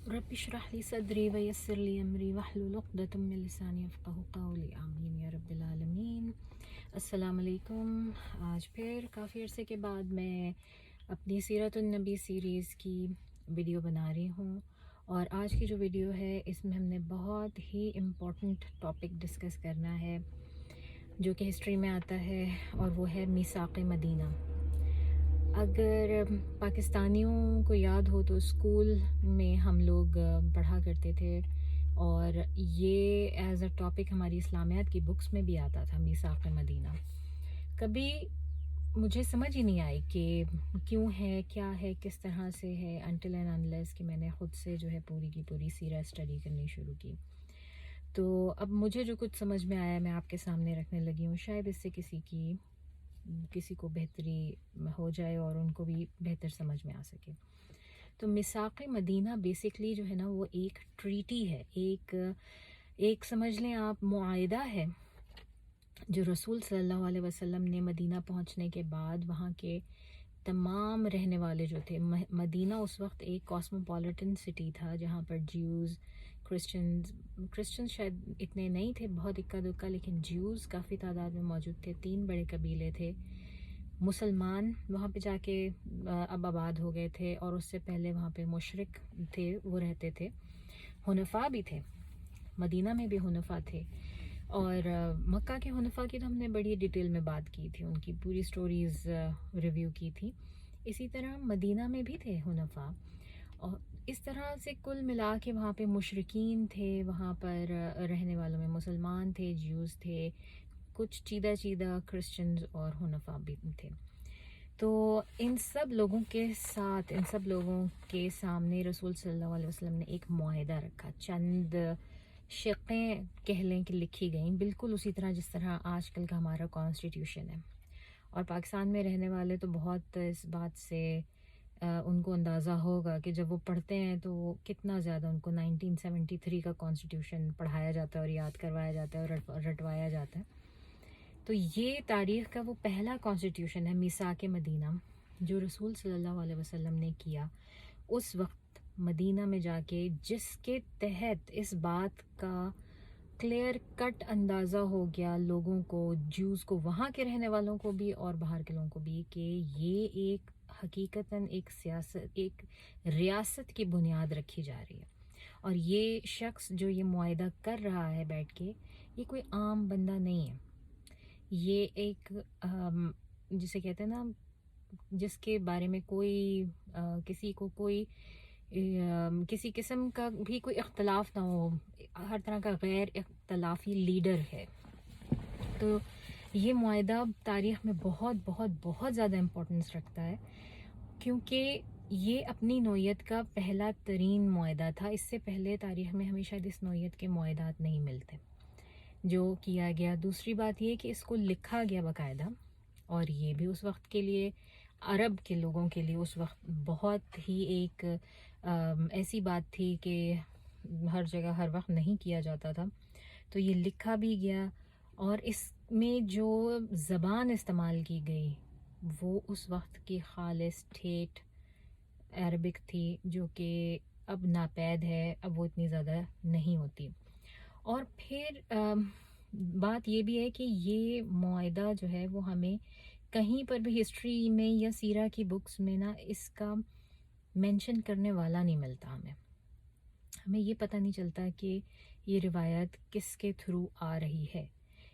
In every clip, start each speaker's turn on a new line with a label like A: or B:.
A: رب اشرح لی صدری ویسر لی امری واحلل عقدۃ من لسانی یفقہوا قولی آمین یا رب العالمین۔ السلام علیکم۔ آج پھر کافی عرصے کے بعد میں اپنی سیرت النبی سیریز کی ویڈیو بنا رہی ہوں، اور آج کی جو ویڈیو ہے اس میں ہم نے بہت ہی امپورٹنٹ ٹاپک ڈسکس کرنا ہے جو کہ ہسٹری میں آتا ہے، اور وہ ہے میثاق مدینہ۔ اگر پاکستانیوں کو یاد ہو تو اسکول میں ہم لوگ پڑھا کرتے تھے، اور یہ ایز اے ٹاپک ہماری اسلامیات کی بکس میں بھی آتا تھا، میثاق مدینہ۔ کبھی مجھے سمجھ ہی نہیں آئی کہ کیوں ہے، کیا ہے، کس طرح سے ہے، انٹل اینڈ انلیس کہ میں نے خود سے جو ہے پوری کی پوری سیرہ اسٹڈی کرنی شروع کی۔ تو اب مجھے جو کچھ سمجھ میں آیا میں آپ کے سامنے رکھنے لگی ہوں، شاید اس سے کسی کو بہتری ہو جائے اور ان کو بھی بہتر سمجھ میں آ سکے۔ تو میثاق مدینہ بیسکلی جو ہے نا وہ ایک ٹریٹی ہے، ایک سمجھ لیں آپ معاہدہ ہے جو رسول صلی اللہ علیہ وسلم نے مدینہ پہنچنے کے بعد وہاں کے تمام رہنے والے جو تھے، مدینہ اس وقت ایک کاسموپولیٹن سٹی تھا جہاں پر جیوز، کرسچنز شاید اتنے نہیں تھے، بہت اکا دکا، لیکن جیوز کافی تعداد میں موجود تھے، 3 بڑے قبیلے تھے۔ مسلمان وہاں پہ جا کے اب آباد ہو گئے تھے، اور اس سے پہلے وہاں پہ مشرک تھے، وہ رہتے تھے۔ حنفاء بھی تھے، مدینہ میں بھی حنفاء تھے، اور مکہ کے حنفاء کی تو ہم نے بڑی ڈیٹیل میں بات کی تھی، ان کی پوری سٹوریز ریویو کی تھی۔ اسی طرح مدینہ میں بھی تھے حنفاء، اور اس طرح سے کل ملا کے وہاں پہ مشرکین تھے، وہاں پر رہنے والوں میں مسلمان تھے، جیوز تھے، کچھ چیدہ کرسچنز اور حنفاء بھی تھے۔ تو ان سب لوگوں کے ساتھ، ان سب لوگوں کے سامنے رسول صلی اللہ علیہ وسلم نے ایک معاہدہ رکھا، چند شقیں کہہ لیں کہ لکھی گئیں، بالکل اسی طرح جس طرح آج کل کا ہمارا کانسٹیٹیوشن ہے۔ اور پاکستان میں رہنے والے تو بہت اس بات سے ان کو اندازہ ہوگا کہ جب وہ پڑھتے ہیں تو وہ کتنا زیادہ ان کو 1973 کا کانسٹیٹیوشن پڑھایا جاتا ہے اور یاد کروایا جاتا ہے اور رٹوایا جاتا ہے۔ تو یہ تاریخ کا وہ پہلا کانسٹیٹیوشن ہے میثاق مدینہ جو رسول صلی اللہ علیہ وسلم نے کیا اس وقت مدینہ میں جا کے، جس کے تحت اس بات کا کلیئر کٹ اندازہ ہو گیا لوگوں کو، جیوز کو، وہاں کے رہنے والوں کو بھی اور باہر کے لوگوں کو بھی، کہ یہ ایک حقیقتاً ایک سیاست، ایک ریاست کی بنیاد رکھی جا رہی ہے، اور یہ شخص جو یہ معاہدہ کر رہا ہے بیٹھ کے، یہ کوئی عام بندہ نہیں ہے، یہ ایک جسے کہتے ہیں نا، جس کے بارے میں کوئی کسی کو کوئی کسی قسم کا بھی کوئی اختلاف نہ ہو، ہر طرح کا غیر اختلافی لیڈر ہے۔ تو یہ معاہدہ تاریخ میں بہت بہت بہت زیادہ امپورٹنس رکھتا ہے، کیونکہ یہ اپنی نوعیت کا پہلا ترین معاہدہ تھا۔ اس سے پہلے تاریخ میں ہمیں شاید اس نوعیت کے معاہدات نہیں ملتے جو کیا گیا۔ دوسری بات یہ کہ اس کو لکھا گیا باقاعدہ، اور یہ بھی اس وقت کے لیے، عرب کے لوگوں کے لیے اس وقت بہت ہی ایک ایسی بات تھی کہ ہر جگہ ہر وقت نہیں کیا جاتا تھا، تو یہ لکھا بھی گیا، اور اس میں جو زبان استعمال کی گئی وہ اس وقت کی خالص ٹھیٹھ عربک تھی، جو کہ اب ناپید ہے، اب وہ اتنی زیادہ نہیں ہوتی۔ اور پھر بات یہ بھی ہے کہ یہ معاہدہ جو ہے وہ ہمیں کہیں پر بھی ہسٹری میں یا سیرہ کی بکس میں نا اس کا مینشن کرنے والا نہیں ملتا، ہمیں یہ پتہ نہیں چلتا کہ یہ روایت کس کے تھرو آ رہی ہے۔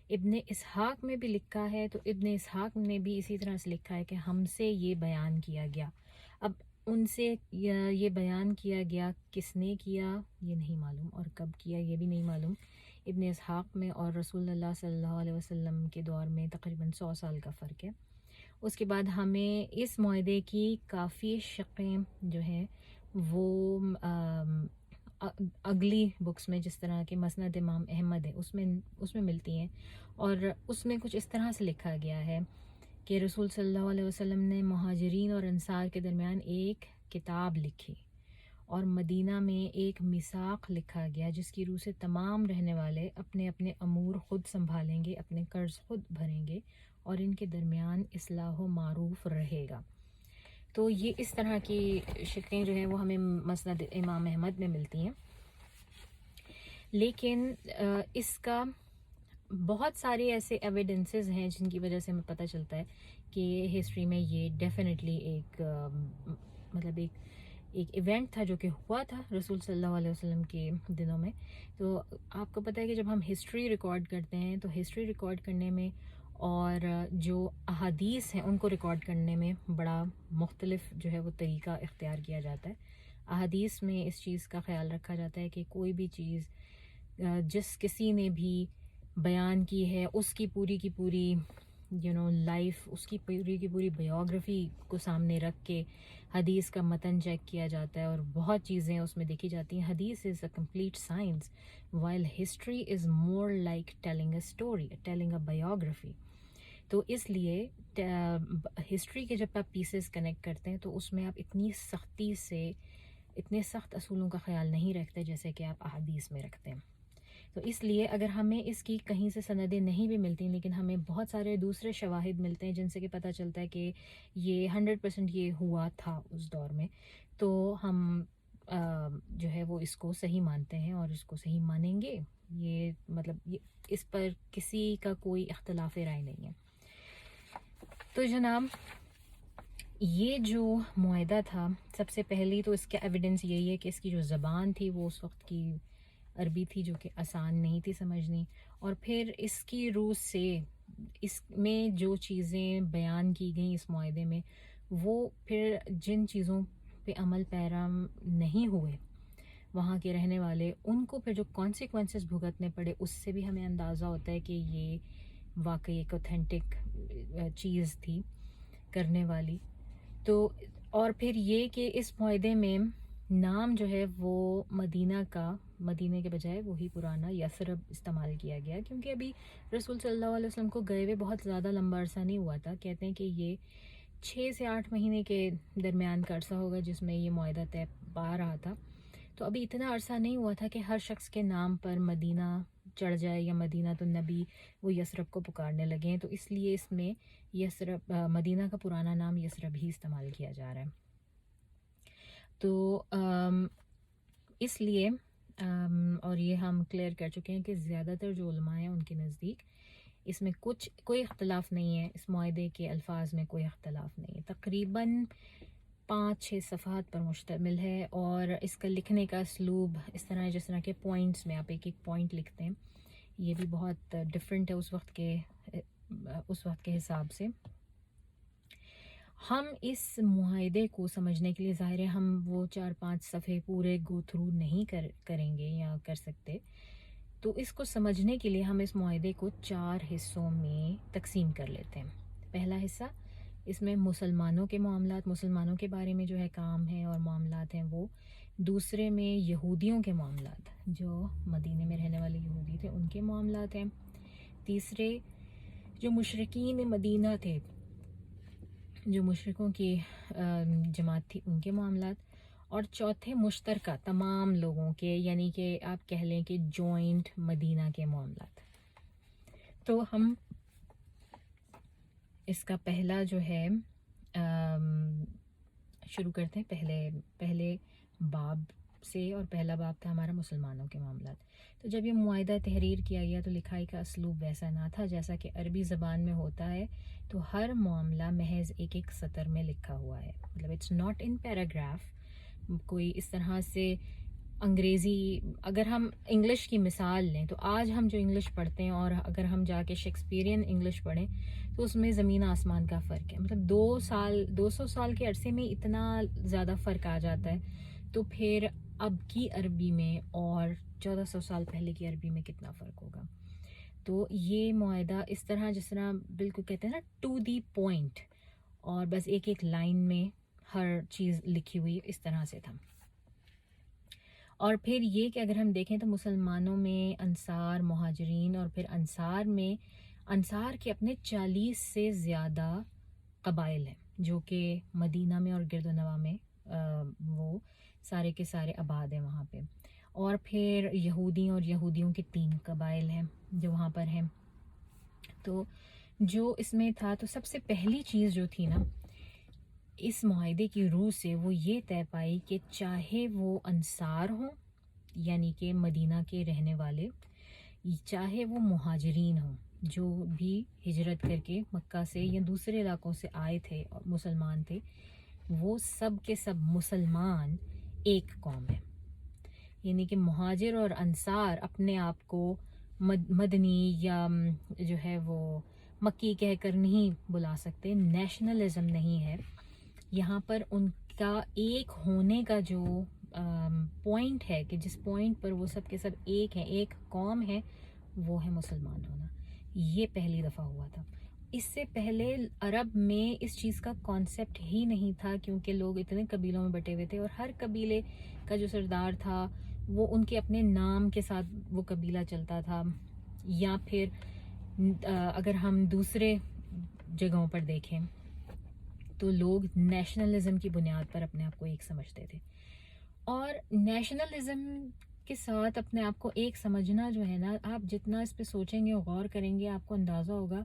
A: ابن اسحاق میں بھی لکھا ہے، تو ابن اسحاق نے بھی اسی طرح سے لکھا ہے کہ ہم سے یہ بیان کیا گیا۔ اب ان سے یہ بیان کیا گیا، کس نے کیا یہ نہیں معلوم، اور کب کیا یہ بھی نہیں معلوم۔ ابن اسحاق میں اور رسول اللہ صلی اللہ علیہ وسلم کے دور میں تقریباً 100 سال کا فرق ہے۔ اس کے بعد ہمیں اس معاہدے کی کافی شقیں جو ہیں وہ اگلی بکس میں، جس طرح کہ مسند امام احمد ہے، اس میں ملتی ہیں، اور اس میں کچھ اس طرح سے لکھا گیا ہے کہ رسول صلی اللہ علیہ وسلم نے مہاجرین اور انصار کے درمیان ایک کتاب لکھی، اور مدینہ میں ایک میثاق لکھا گیا جس کی روح سے تمام رہنے والے اپنے اپنے امور خود سنبھالیں گے، اپنے قرض خود بھریں گے، اور ان کے درمیان اصلاح و معروف رہے گا۔ تو یہ اس طرح کی شکلیں جو ہیں وہ ہمیں مسند امام احمد میں ملتی ہیں. لیکن اس کا بہت سارے ایسے ایویڈنسز ہیں جن کی وجہ سے ہمیں پتہ چلتا ہے کہ ہسٹری میں یہ ڈیفینیٹلی ایک مطلب ایک ایونٹ تھا جو کہ ہوا تھا رسول صلی اللہ علیہ وسلم کے دنوں میں. تو آپ کو پتہ ہے کہ جب ہم ہسٹری ریکارڈ کرتے ہیں تو ہسٹری ریکارڈ کرنے میں اور جو احادیث ہیں ان کو ریکارڈ کرنے میں بڑا مختلف جو ہے وہ طریقہ اختیار کیا جاتا ہے. احادیث میں اس چیز کا خیال رکھا جاتا ہے کہ کوئی بھی چیز جس کسی نے بھی بیان کی ہے اس کی پوری لائف، اس کی پوری بایوگرافی کو سامنے رکھ کے حدیث کا متن چیک کیا جاتا ہے اور بہت چیزیں اس میں دیکھی جاتی ہیں. حدیث is a complete science while history is more like telling a story, telling a biography. تو اس لیے ہسٹری کے جب آپ پیسز کنیکٹ کرتے ہیں تو اس میں آپ اتنی سختی سے اتنے سخت اصولوں کا خیال نہیں رکھتے جیسے کہ آپ احادیث میں رکھتے ہیں. تو اس لیے اگر ہمیں اس کی کہیں سے سندیں نہیں بھی ملتی لیکن ہمیں بہت سارے دوسرے شواہد ملتے ہیں جن سے کہ پتہ چلتا ہے کہ یہ 100% یہ ہوا تھا اس دور میں، تو ہم جو ہے وہ اس کو صحیح مانتے ہیں اور اس کو صحیح مانیں گے. یہ مطلب اس پر کسی کا کوئی اختلاف رائے نہیں ہے. تو جناب یہ جو معاہدہ تھا، سب سے پہلی تو اس کا ایویڈنس یہی ہے کہ اس کی جو زبان تھی وہ اس وقت کی عربی تھی جو کہ آسان نہیں تھی سمجھنی، اور پھر اس کی روح سے اس میں جو چیزیں بیان کی گئیں اس معاہدے میں، وہ پھر جن چیزوں پہ عمل پیرا نہیں ہوئے وہاں کے رہنے والے، ان کو پھر جو کانسیکوینسز بھگتنے پڑے، اس سے بھی ہمیں اندازہ ہوتا ہے کہ یہ واقعی ایک اوتھینٹک چیز تھی کرنے والی. تو اور پھر یہ کہ اس معاہدے میں نام جو ہے وہ مدینہ کے بجائے وہی پرانا یثرب استعمال کیا گیا، کیونکہ ابھی رسول صلی اللہ علیہ وسلم کو گئے ہوئے بہت زیادہ لمبا عرصہ نہیں ہوا تھا. کہتے ہیں کہ یہ 6 سے 8 مہینے کے درمیان کا عرصہ ہوگا جس میں یہ معاہدہ طے پا رہا تھا. تو ابھی اتنا عرصہ نہیں ہوا تھا کہ ہر شخص کے نام پر مدینہ چڑھ جائے یا مدینہ تو نبی وہ یثرب کو پکارنے لگے ہیں. تو اس لیے اس میں مدینہ کا پرانا نام یثرب ہی استعمال کیا جا رہا ہے. تو اس لیے اور یہ ہم کلیئر کر چکے ہیں کہ زیادہ تر جو علماء ہیں ان کے نزدیک اس میں کوئی اختلاف نہیں ہے، اس معاہدے کے الفاظ میں کوئی اختلاف نہیں ہے. تقریباً 5-6 صفحات پر مشتمل ہے اور اس کا لکھنے کا اسلوب اس طرح ہے جس طرح کے پوائنٹس میں آپ ایک پوائنٹ لکھتے ہیں. یہ بھی بہت ڈفرینٹ ہے اس وقت کے حساب سے. ہم اس معاہدے کو سمجھنے کے لیے ظاہر ہے ہم وہ 4-5 صفحے پورے گو تھرو نہیں کریں گے یا کر سکتے. تو اس کو سمجھنے کے لیے ہم اس معاہدے کو 4 حصوں میں تقسیم کر لیتے ہیں. پہلا حصہ اس میں مسلمانوں کے معاملات، مسلمانوں کے بارے میں جو ہے کام ہے اور معاملات ہیں وہ. دوسرے میں یہودیوں کے معاملات، جو مدینے میں رہنے والے یہودی تھے ان کے معاملات ہیں. تیسرے جو مشرکین مدینہ تھے، جو مشرکوں کی جماعت تھی ان کے معاملات. اور چوتھے مشترکہ تمام لوگوں کے، یعنی کہ آپ کہہ لیں کہ جوائنٹ مدینہ کے معاملات. تو ہم اس کا پہلا جو ہے شروع کرتے ہیں پہلے باب سے، اور پہلا باب تھا ہمارا مسلمانوں کے معاملات. تو جب یہ معاہدہ تحریر کیا گیا تو لکھائی کا اسلوب ویسا نہ تھا جیسا کہ عربی زبان میں ہوتا ہے. تو ہر معاملہ محض ایک سطر میں لکھا ہوا ہے، مطلب اٹس ناٹ ان پیراگراف. کوئی اس طرح سے انگریزی، اگر ہم انگلش کی مثال لیں تو آج ہم جو انگلش پڑھتے ہیں اور اگر ہم جا کے شیکسپیرین انگلش پڑھیں تو اس میں زمین آسمان کا فرق ہے. مطلب 200 سال کے عرصے میں اتنا زیادہ فرق آ جاتا ہے. تو پھر اب کی عربی میں اور 1400 سال پہلے کی عربی میں کتنا فرق ہوگا. تو یہ معاہدہ اس طرح جس طرح بالکل کہتے ہیں نا ٹو دی پوائنٹ، اور بس ایک لائن میں ہر چیز لکھی ہوئی اس طرح سے تھا. اور پھر یہ کہ اگر ہم دیکھیں تو مسلمانوں میں انصار، مہاجرین، اور پھر انصار کے اپنے 40 سے زیادہ قبائل ہیں جو کہ مدینہ میں اور گرد و نواح میں وہ سارے کے سارے آباد ہیں وہاں پہ. اور پھر یہودی اور یہودیوں کے 3 قبائل ہیں جو وہاں پر ہیں. تو جو اس میں تھا تو سب سے پہلی چیز جو تھی نا اس معاہدے کی روح سے وہ یہ طے پائی کہ چاہے وہ انصار ہوں یعنی کہ مدینہ کے رہنے والے، چاہے وہ مہاجرین ہوں جو بھی ہجرت کر کے مکہ سے یا دوسرے علاقوں سے آئے تھے اور مسلمان تھے، وہ سب کے سب مسلمان ایک قوم ہے. یعنی کہ مہاجر اور انصار اپنے آپ کو مدنی یا جو ہے وہ مکی کہہ کر نہیں بلا سکتے. نیشنلزم نہیں ہے یہاں پر. ان کا ایک ہونے کا جو پوائنٹ ہے کہ جس پوائنٹ پر وہ سب کے سب ایک ہیں، ایک قوم ہے، وہ ہے مسلمان ہونا. یہ پہلی دفعہ ہوا تھا. اس سے پہلے عرب میں اس چیز کا کانسیپٹ ہی نہیں تھا، کیونکہ لوگ اتنے قبیلوں میں بٹے ہوئے تھے اور ہر قبیلے کا جو سردار تھا وہ ان کے اپنے نام کے ساتھ وہ قبیلہ چلتا تھا. یا پھر اگر ہم دوسرے جگہوں پر دیکھیں تو لوگ نیشنلزم کی بنیاد پر اپنے آپ کو ایک سمجھتے تھے. اور نیشنلزم کے ساتھ اپنے آپ کو ایک سمجھنا جو ہے نا، آپ جتنا اس پہ سوچیں گے اور غور کریں گے آپ کو اندازہ ہوگا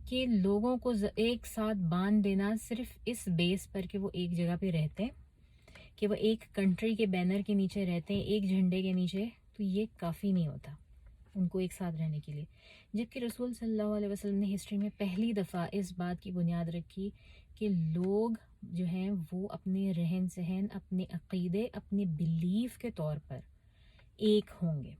A: کہ لوگوں کو ایک ساتھ باندھ دینا صرف اس بیس پر کہ وہ ایک جگہ پہ رہتے ہیں، کہ وہ ایک کنٹری کے بینر کے نیچے رہتے ہیں، ایک جھنڈے کے نیچے، تو یہ کافی نہیں ہوتا ان کو ایک ساتھ رہنے کے لیے. جبکہ رسول صلی اللہ علیہ وسلم نے ہسٹری میں پہلی دفعہ اس بات کی بنیاد رکھی کہ لوگ جو ہیں وہ اپنے رہن سہن، اپنے عقیدے، اپنے بلیف کے طور پر ایک ہوں گے.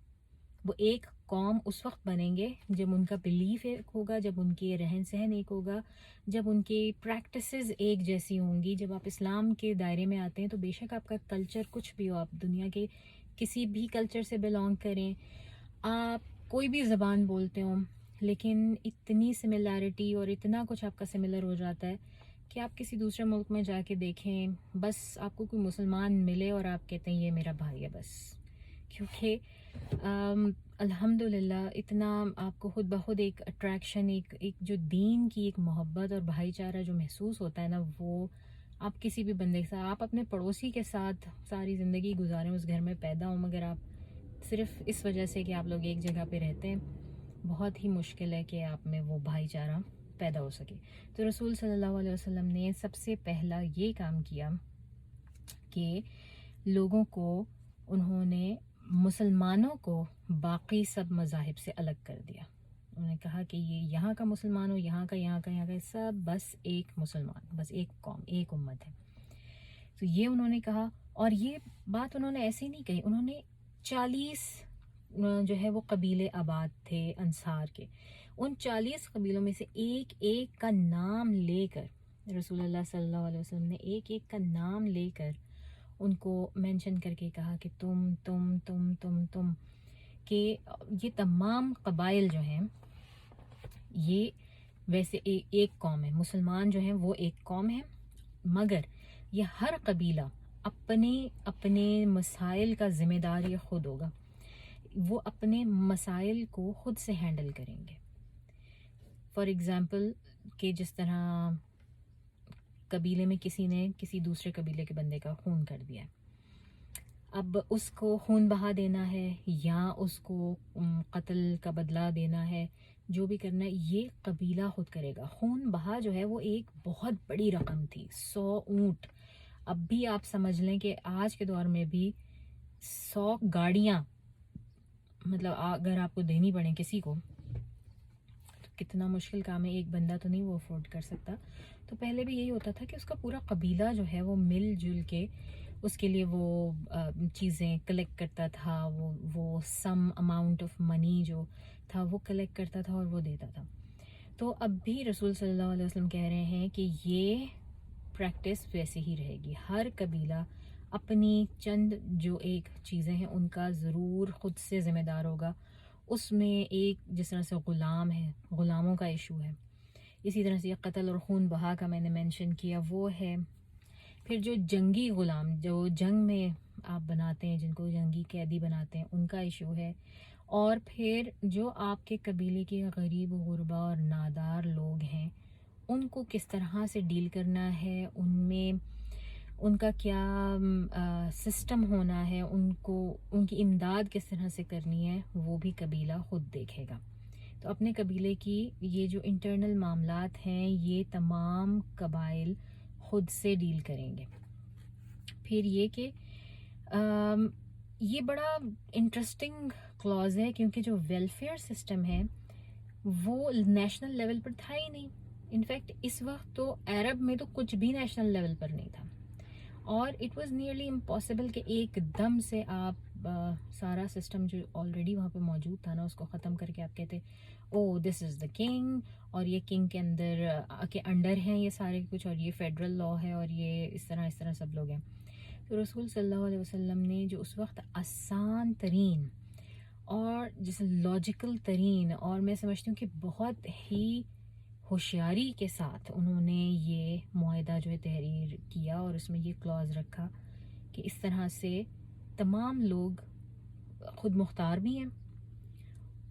A: وہ ایک قوم اس وقت بنیں گے جب ان کا بلیف ایک ہوگا، جب ان کے رہن سہن ایک ہوگا، جب ان کی پریکٹسز ایک جیسی ہوں گی. جب آپ اسلام کے دائرے میں آتے ہیں تو بے شک آپ کا کلچر کچھ بھی ہو، آپ دنیا کے کسی بھی کلچر سے بلانگ کریں، آپ کوئی بھی زبان بولتے ہوں، لیکن اتنی سملیرٹی اور اتنا کچھ آپ کا سملر ہو جاتا ہے کہ آپ کسی دوسرے ملک میں جا کے دیکھیں، بس آپ کو کوئی مسلمان ملے اور آپ کہتے ہیں یہ میرا بھائی ہے بس. کیونکہ الحمدللہ اتنا آپ کو خود بخود ایک اٹریکشن، ایک جو دین کی ایک محبت اور بھائی چارہ جو محسوس ہوتا ہے نا، وہ آپ کسی بھی بندے کے ساتھ، آپ اپنے پڑوسی کے ساتھ ساری زندگی گزاریں، اس گھر میں پیدا ہوں، مگر آپ صرف اس وجہ سے کہ آپ لوگ ایک جگہ پہ رہتے ہیں، بہت ہی مشکل ہے کہ آپ میں وہ بھائی چارہ پیدا ہو سکے. تو رسول صلی اللہ علیہ وسلم نے سب سے پہلا یہ کام کیا کہ لوگوں کو، انہوں نے مسلمانوں کو باقی سب مذاہب سے الگ کر دیا. انہوں نے کہا کہ یہ یہاں کا مسلمان ہو، یہاں کا سب بس ایک مسلمان، بس ایک قوم، ایک امت ہے. تو یہ انہوں نے کہا. اور یہ بات انہوں نے ایسے ہی نہیں کہی، انہوں نے 40 جو ہے وہ قبیلے آباد تھے انصار کے. ان 40 قبیلوں میں سے ایک ایک کا نام لے کر رسول اللہ صلی اللہ علیہ وسلم نے ایک ایک کا نام لے کر ان کو مینشن کر کے کہا کہ تم کہ یہ تمام قبائل جو ہیں یہ ویسے ایک قوم ہے، مسلمان جو ہیں وہ ایک قوم ہے، مگر یہ ہر قبیلہ اپنے اپنے مسائل کا ذمہ دار یہ خود ہوگا. وہ اپنے مسائل کو خود سے ہینڈل کریں گے. فار ایگزامپل کہ جس طرح قبیلے میں کسی نے کسی دوسرے قبیلے کے بندے کا خون کر دیا ہے، اب اس کو خون بہا دینا ہے یا اس کو قتل کا بدلہ دینا ہے، جو بھی کرنا ہے یہ قبیلہ خود کرے گا. خون بہا جو ہے وہ ایک بہت بڑی رقم تھی، 100 اونٹ. اب بھی آپ سمجھ لیں کہ آج کے دور میں بھی 100 گاڑیاں، مطلب اگر آپ کو دینی پڑیں کسی کو تو کتنا مشکل کام ہے. ایک بندہ تو نہیں وہ افورڈ کر سکتا. تو پہلے بھی یہی ہوتا تھا کہ اس کا پورا قبیلہ جو ہے وہ مل جل کے اس کے لیے وہ چیزیں کلیکٹ کرتا تھا، وہ سم اماؤنٹ آف منی جو تھا وہ کلیکٹ کرتا تھا اور وہ دیتا تھا. تو اب بھی رسول صلی اللہ علیہ وسلم کہہ رہے ہیں کہ یہ پریکٹس ویسے ہی رہے گی. ہر قبیلہ اپنی چند جو ایک چیزیں ہیں ان کا ضرور خود سے ذمہ دار ہوگا. اس میں ایک جس طرح سے غلام ہے، غلاموں کا ایشو ہے، اسی طرح سے یہ قتل اور خون بہا کا میں نے مینشن کیا وہ ہے. پھر جو جنگی غلام جو جنگ میں آپ بناتے ہیں، جن کو جنگی قیدی بناتے ہیں، ان کا ایشو ہے. اور پھر جو آپ کے قبیلے کے غریب غربا اور نادار لوگ ہیں ان کو کس طرح سے ڈیل کرنا ہے، ان میں ان کا کیا سسٹم ہونا ہے، ان کی امداد کس طرح سے کرنی ہے، وہ بھی قبیلہ خود دیکھے گا. تو اپنے قبیلے کی یہ جو انٹرنل معاملات ہیں یہ تمام قبائل خود سے ڈیل کریں گے. پھر یہ کہ یہ بڑا انٹرسٹنگ کلاز ہے کیونکہ جو ویلفیئر سسٹم ہے وہ نیشنل لیول پر تھا ہی نہیں. انفیکٹ اس وقت تو عرب میں تو کچھ بھی نیشنل لیول پر نہیں تھا, اور اٹ واز نیئرلی امپاسبل کہ ایک دم سے آپ سارا سسٹم جو آلریڈی وہاں پہ موجود تھا نا اس کو ختم کر کے آپ کہتے او دس از دا کنگ, اور یہ کنگ کے اندر کے انڈر ہیں یہ سارے کچھ, اور یہ فیڈرل لا ہے, اور یہ اس طرح سب لوگ ہیں. تو رسول صلی اللہ علیہ وسلم نے جو اس وقت آسان ترین اور جیسے لاجیکل ترین, اور میں سمجھتی ہوں کہ بہت ہی ہوشیاری کے ساتھ انہوں نے یہ معاہدہ جو ہے تحریر کیا, اور اس میں یہ کلاز رکھا کہ اس طرح سے تمام لوگ خود مختار بھی ہیں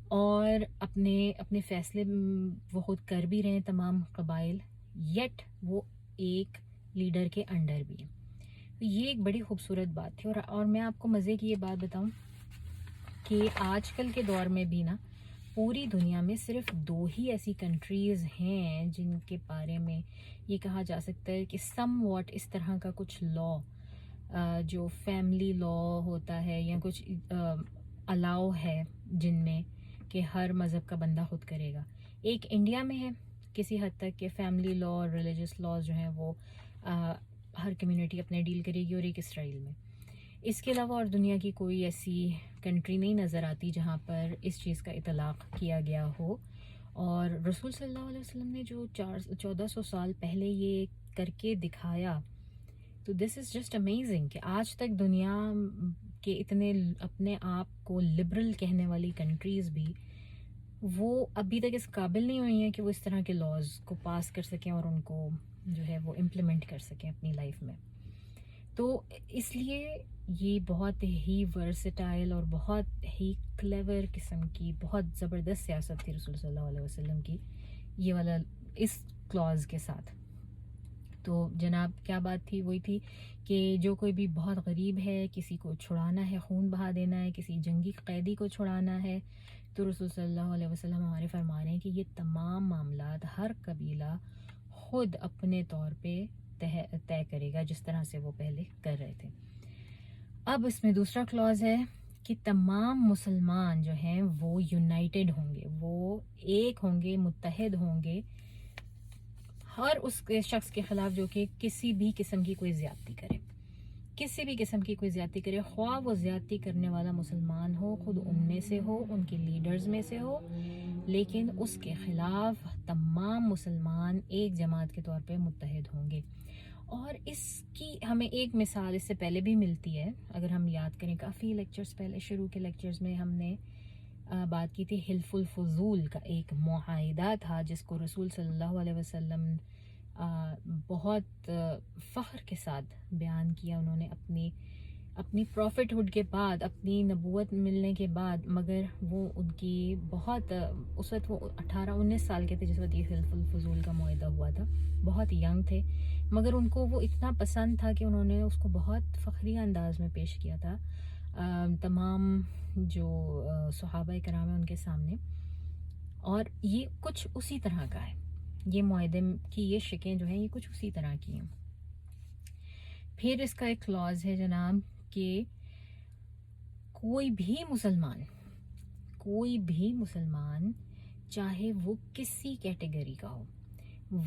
A: اور اپنے فیصلے وہ خود کر بھی رہے ہیں تمام قبائل, یٹ وہ ایک لیڈر کے انڈر بھی ہیں. تو یہ ایک بڑی خوبصورت بات تھی. اور میں آپ کو مزے کی یہ بات بتاؤں کہ آج کل کے دور میں بھی نا پوری دنیا میں صرف 2 ہی ایسی کنٹریز ہیں جن کے بارے میں یہ کہا جا سکتا ہے کہ سم واٹ اس طرح کا کچھ لا جو فیملی لا ہوتا ہے یا کچھ الاؤ ہے جن میں کہ ہر مذہب کا بندہ خود کرے گا. ایک انڈیا میں ہے کسی حد تک کہ فیملی لا اور ریلیجس لاز جو ہیں وہ ہر کمیونٹی اپنے ڈیل کرے گی, اور ایک اسرائیل میں. اس کے علاوہ اور دنیا کی کوئی ایسی کنٹری نہیں نظر آتی جہاں پر اس چیز کا اطلاق کیا گیا ہو. اور رسول صلی اللہ علیہ وسلم نے جو 1400 سال پہلے یہ کر کے دکھایا, تو دس از جسٹ امیزنگ کہ آج تک دنیا کے اتنے اپنے آپ کو لبرل کہنے والی کنٹریز بھی وہ ابھی تک اس قابل نہیں ہوئی ہیں کہ وہ اس طرح کے لاز کو پاس کر سکیں اور ان کو جو ہے وہ امپلیمنٹ کر سکیں اپنی لائف میں. تو اس لیے یہ بہت ہی ورسٹائل اور بہت ہی کلیور قسم کی بہت زبردست سیاست تھی رسول صلی اللہ علیہ وسلم کی یہ والا اس کلاز کے ساتھ. تو جناب کیا بات تھی, وہی تھی کہ جو کوئی بھی بہت غریب ہے, کسی کو چھڑانا ہے, خون بہا دینا ہے, کسی جنگی قیدی کو چھڑانا ہے, تو رسول صلی اللہ علیہ وسلم ہمارے فرما رہے ہیں کہ یہ تمام معاملات ہر قبیلہ خود اپنے طور پہ طے کرے گا جس طرح سے وہ پہلے کر رہے تھے. اب اس میں دوسرا کلاز ہے کہ تمام مسلمان جو ہیں وہ یونائٹڈ ہوں گے, وہ ایک ہوں گے, متحد ہوں گے ہر اس شخص کے خلاف جو کہ کسی بھی قسم کی کوئی زیادتی کرے, کسی بھی قسم کی کوئی زیادتی کرے, خواہ وہ زیادتی کرنے والا مسلمان ہو, خود ان میں سے ہو, ان کے لیڈرز میں سے ہو, لیکن اس کے خلاف تمام مسلمان ایک جماعت کے طور پہ متحد ہوں گے. اور اس کی ہمیں ایک مثال اس سے پہلے بھی ملتی ہے, اگر ہم یاد کریں کافی لیکچرز پہلے شروع کے لیکچرز میں ہم نے بات کی تھی. حلف الفضول کا ایک معاہدہ تھا جس کو رسول صلی اللہ علیہ وسلم بہت فخر کے ساتھ بیان کیا انہوں نے اپنی پروفٹ ہوڈ کے بعد, اپنی نبوت ملنے کے بعد. مگر وہ ان کی بہت اس وقت وہ 18-19 سال کے تھے جس وقت یہ حلف الفضول کا معاہدہ ہوا تھا, بہت ینگ تھے, مگر ان کو وہ اتنا پسند تھا کہ انہوں نے اس کو بہت فخریہ انداز میں پیش کیا تھا تمام جو صحابہ کرام ہیں ان کے سامنے. اور یہ کچھ اسی طرح کا ہے, یہ معاہدے کی یہ شکیں جو ہیں یہ کچھ اسی طرح کی ہیں. پھر اس کا ایک کلاز ہے جناب کہ کوئی بھی مسلمان چاہے وہ کسی کیٹیگری کا ہو,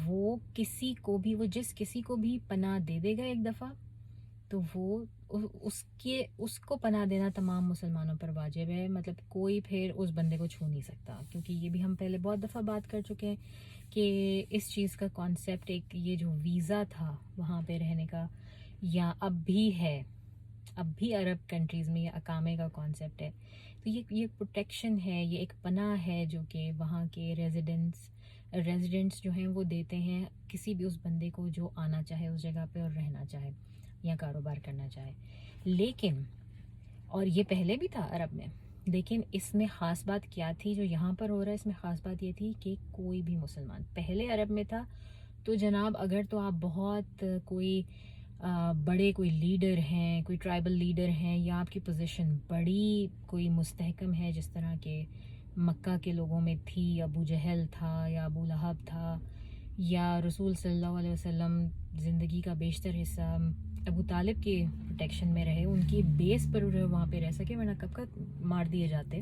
A: وہ جس کسی کو بھی پناہ دے دے گا ایک دفعہ, تو وہ اس کو پناہ دینا تمام مسلمانوں پر واجب ہے. مطلب کوئی پھر اس بندے کو چھو نہیں سکتا, کیونکہ یہ بھی ہم پہلے بہت دفعہ بات کر چکے ہیں کہ اس چیز کا کانسیپٹ ایک یہ جو ویزا تھا وہاں پہ رہنے کا, یا اب بھی عرب کنٹریز میں یہ اقامے کا کانسیپٹ ہے. تو یہ پروٹیکشن ہے, یہ ایک پناہ ہے جو کہ وہاں کے ریزیڈنٹس جو ہیں وہ دیتے ہیں کسی بھی اس بندے کو جو آنا چاہے اس جگہ پہ اور رہنا چاہے یا کاروبار کرنا چاہے. لیکن اور یہ پہلے بھی تھا عرب میں, لیکن اس میں خاص بات کیا تھی جو یہاں پر ہو رہا ہے, اس میں خاص بات یہ تھی کہ کوئی بھی مسلمان, پہلے عرب میں تھا تو جناب اگر تو آپ بہت کوئی کوئی لیڈر ہیں, کوئی ٹرائبل لیڈر ہیں, یا آپ کی پوزیشن بڑی کوئی مستحکم ہے جس طرح کہ مکہ کے لوگوں میں تھی, ابو جہل تھا یا ابو لہب تھا, یا رسول صلی اللہ علیہ وسلم زندگی کا بیشتر حصہ ابو طالب کے پروٹیکشن میں رہے، ان کی بیس پر وہاں پہ رہ سکے، ورنہ کب کا مار دیے جاتے.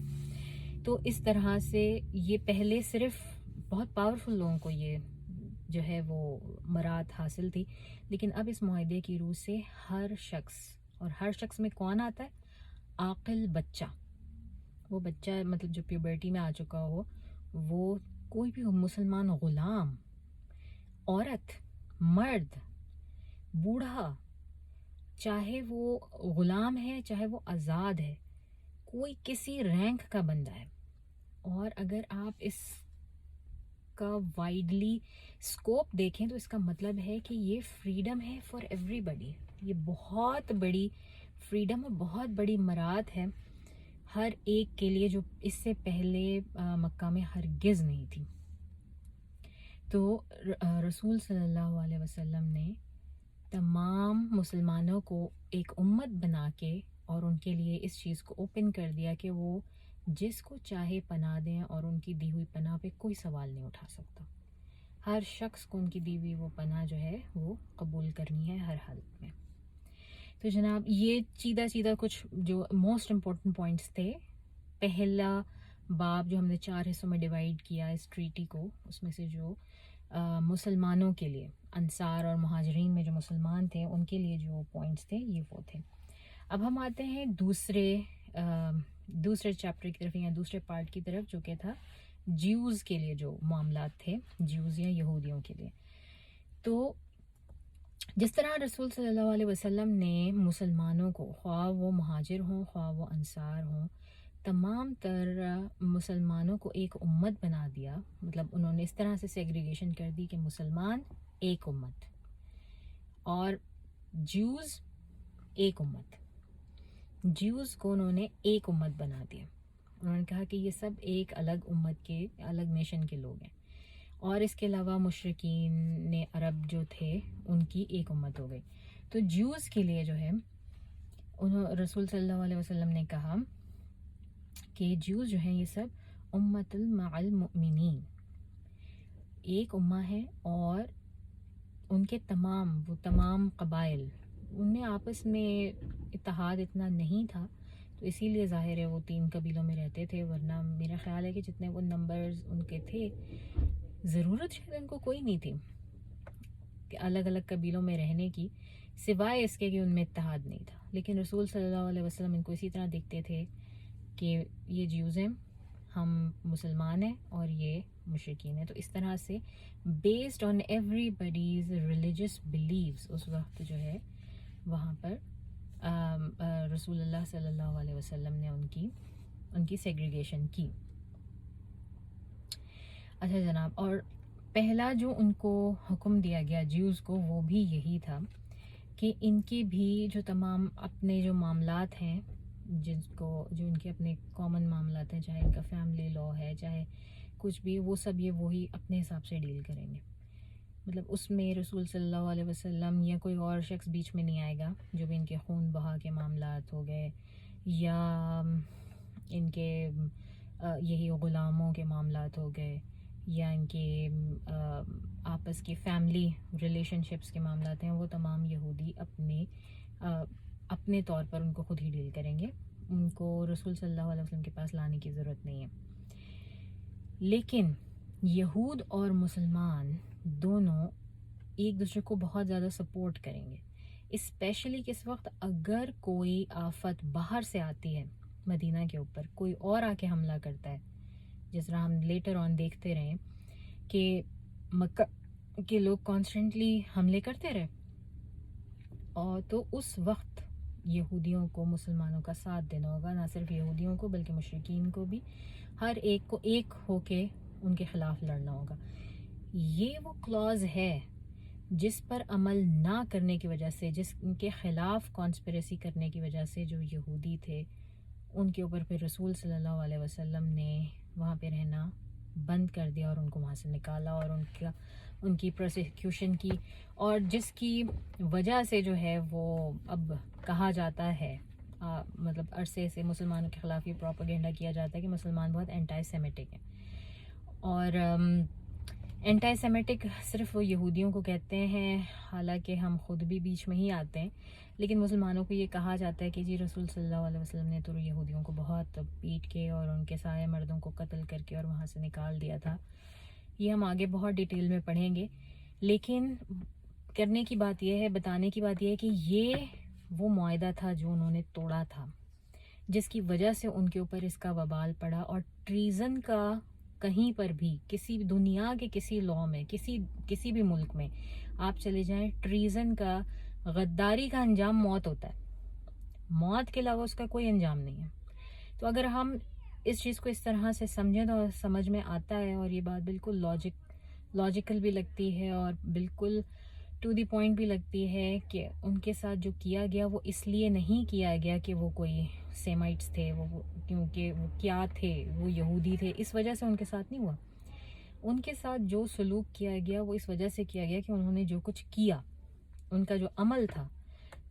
A: تو اس طرح سے یہ پہلے صرف بہت پاورفل لوگوں کو یہ جو ہے وہ مراد حاصل تھی، لیکن اب اس معاہدے کی روح سے ہر شخص، اور ہر شخص میں کون آتا ہے؟ عاقل بچہ. وہ بچہ مطلب جو پیوبرٹی میں آ چکا ہو، وہ کوئی بھی مسلمان غلام، عورت، مرد، بوڑھا، چاہے وہ غلام ہے چاہے وہ آزاد ہے، کوئی کسی رینک کا بندہ ہے. اور اگر آپ اس کا وائڈلی اسکوپ دیکھیں تو اس کا مطلب ہے کہ یہ فریڈم ہے فار ایوری بڈی. یہ بہت بڑی فریڈم اور بہت بڑی مراد ہے ہر ایک کے لیے، جو اس سے پہلے مکہ میں ہرگز نہیں تھی. تو رسول صلی اللہ علیہ وسلم نے تمام مسلمانوں کو ایک امت بنا کے اور ان کے لیے اس چیز کو اوپن کر دیا کہ وہ جس کو چاہے پناہ دیں، اور ان کی دی ہوئی پناہ پہ کوئی سوال نہیں اٹھا سکتا. ہر شخص کو ان کی دی ہوئی وہ پناہ جو ہے وہ قبول کرنی ہے ہر حالت میں. تو جناب یہ سیدھا کچھ جو موسٹ امپورٹنٹ پوائنٹس تھے. پہلا باب جو ہم نے 4 حصوں میں ڈیوائیڈ کیا اس ٹریٹی کو، اس میں سے جو مسلمانوں کے لیے، انصار اور مہاجرین میں جو مسلمان تھے ان کے لیے جو پوائنٹس تھے یہ وہ تھے. اب ہم آتے ہیں دوسرے چیپٹر کی طرف، یا دوسرے پارٹ کی طرف، جو کہ تھا جیوز کے لیے جو معاملات تھے، جیوز یا یہودیوں کے لیے. تو جس طرح رسول صلی اللہ علیہ وسلم نے مسلمانوں کو، خواہ وہ مہاجر ہوں خواہ وہ انصار ہوں، تمام تر مسلمانوں کو ایک امت بنا دیا. مطلب انہوں نے اس طرح سے سیگریگیشن کر دی کہ مسلمان ایک امت اور جیوز ایک امت. جیوز کو انہوں نے ایک امت بنا دیا. انہوں نے کہا کہ یہ سب ایک الگ امت کے، الگ نیشن کے لوگ ہیں. اور اس کے علاوہ مشرکین عرب جو تھے ان کی ایک امت ہو گئی. تو جیوز کے لیے جو ہے رسول صلی اللہ علیہ وسلم نے کہا کہ جیوز جو ہیں یہ سب امت مع المؤمنین، ایک امہ ہے، اور ان کے تمام قبائل، ان میں آپس میں اتحاد اتنا نہیں تھا، تو اسی لیے ظاہر ہے وہ 3 قبیلوں میں رہتے تھے. ورنہ میرا خیال ہے کہ جتنے وہ نمبرز ان کے تھے، ضرورت شاید ان کو کوئی نہیں تھی کہ الگ الگ قبیلوں میں رہنے کی، سوائے اس کے کہ ان میں اتحاد نہیں تھا. لیکن رسول صلی اللہ علیہ وسلم ان کو اسی طرح دیکھتے تھے کہ یہ جیوز ہیں، ہم مسلمان ہیں، اور یہ مشرکین ہیں. تو اس طرح سے based on everybody's religious beliefs اس وقت جو ہے وہاں پر رسول اللہ صلی اللہ علیہ وسلم نے ان کی سیگریگیشن کی. اچھا جناب، اور پہلا جو ان کو حکم دیا گیا جیوز کو وہ بھی یہی تھا کہ ان کے بھی جو تمام اپنے جو معاملات ہیں، جو ان کے اپنے کامن معاملات ہیں، چاہے ان کا فیملی لا ہے، چاہے کچھ بھی، وہ سب یہ وہی اپنے حساب سے ڈیل کریں گے. مطلب اس میں رسول صلی اللہ علیہ وسلم یا کوئی اور شخص بیچ میں نہیں آئے گا. جو بھی ان کے خون بہا کے معاملات ہو گئے، یا ان کے یہی غلاموں کے معاملات ہو گئے، یا ان کے آپس کی فیملی ریلیشن شپس کے معاملات ہیں، وہ تمام یہودی اپنے طور پر ان کو خود ہی ڈیل کریں گے. ان کو رسول صلی اللہ علیہ وسلم کے پاس لانے کی ضرورت نہیں ہے. لیکن یہود اور مسلمان دونوں ایک دوسرے کو بہت زیادہ سپورٹ کریں گے، اسپیشلی کس وقت اگر کوئی آفت باہر سے آتی ہے مدینہ کے اوپر، کوئی اور آ کے حملہ کرتا ہے. جس طرح ہم لیٹر آن دیکھتے رہے کہ مکہ کے لوگ کانسٹنٹلی حملے کرتے رہے، اور تو اس وقت یہودیوں کو مسلمانوں کا ساتھ دینا ہوگا. نہ صرف یہودیوں کو بلکہ مشرکین کو بھی، ہر ایک کو ایک ہو کے ان کے خلاف لڑنا ہوگا. یہ وہ کلاز ہے جس پر عمل نہ کرنے کی وجہ سے، جس کے خلاف کانسپریسی کرنے کی وجہ سے جو یہودی تھے ان کے اوپر پھر رسول صلی اللہ علیہ وسلم نے وہاں پہ رہنا بند کر دیا، اور ان کو وہاں سے نکالا، اور ان کی پروسیکیوشن کی، اور جس کی وجہ سے جو ہے وہ اب کہا جاتا ہے، مطلب عرصے سے مسلمانوں کے خلاف یہ پروپیگنڈا کیا جاتا ہے کہ مسلمان بہت اینٹائی سیمیٹک ہیں. اور اینٹائی سیمیٹک صرف وہ یہودیوں کو کہتے ہیں، حالانکہ ہم خود بھی بیچ میں ہی آتے ہیں، لیکن مسلمانوں کو یہ کہا جاتا ہے کہ جی رسول صلی اللہ علیہ وسلم نے تو یہودیوں کو بہت پیٹ کے اور ان کے سارے مردوں کو قتل کر کے اور وہاں سے نکال دیا تھا. یہ ہم آگے بہت ڈیٹیل میں پڑھیں گے، لیکن کرنے کی بات یہ ہے، بتانے کی بات یہ ہے کہ یہ وہ معاہدہ تھا جو انہوں نے توڑا تھا، جس کی وجہ سے ان کے اوپر اس کا وبال پڑا. اور ٹریزن کا کہیں پر بھی کسی دنیا کے کسی لاء میں کسی بھی ملک میں آپ چلے جائیں، ٹریزن کا، غداری کا انجام موت ہوتا ہے. موت کے علاوہ اس کا کوئی انجام نہیں ہے. تو اگر ہم اس چیز کو اس طرح سے سمجھیں تو سمجھ میں آتا ہے، اور یہ بات بالکل لاجیکل بھی لگتی ہے اور بالکل ٹو دی پوائنٹ بھی لگتی ہے کہ ان کے ساتھ جو کیا گیا وہ اس لیے نہیں کیا گیا کہ وہ کوئی سیمائٹس تھے، وہ کیونکہ وہ کیا تھے، وہ یہودی تھے، اس وجہ سے ان کے ساتھ نہیں ہوا. ان کے ساتھ جو سلوک کیا گیا وہ اس وجہ سے کیا گیا کہ انہوں نے جو کچھ کیا، ان کا جو عمل تھا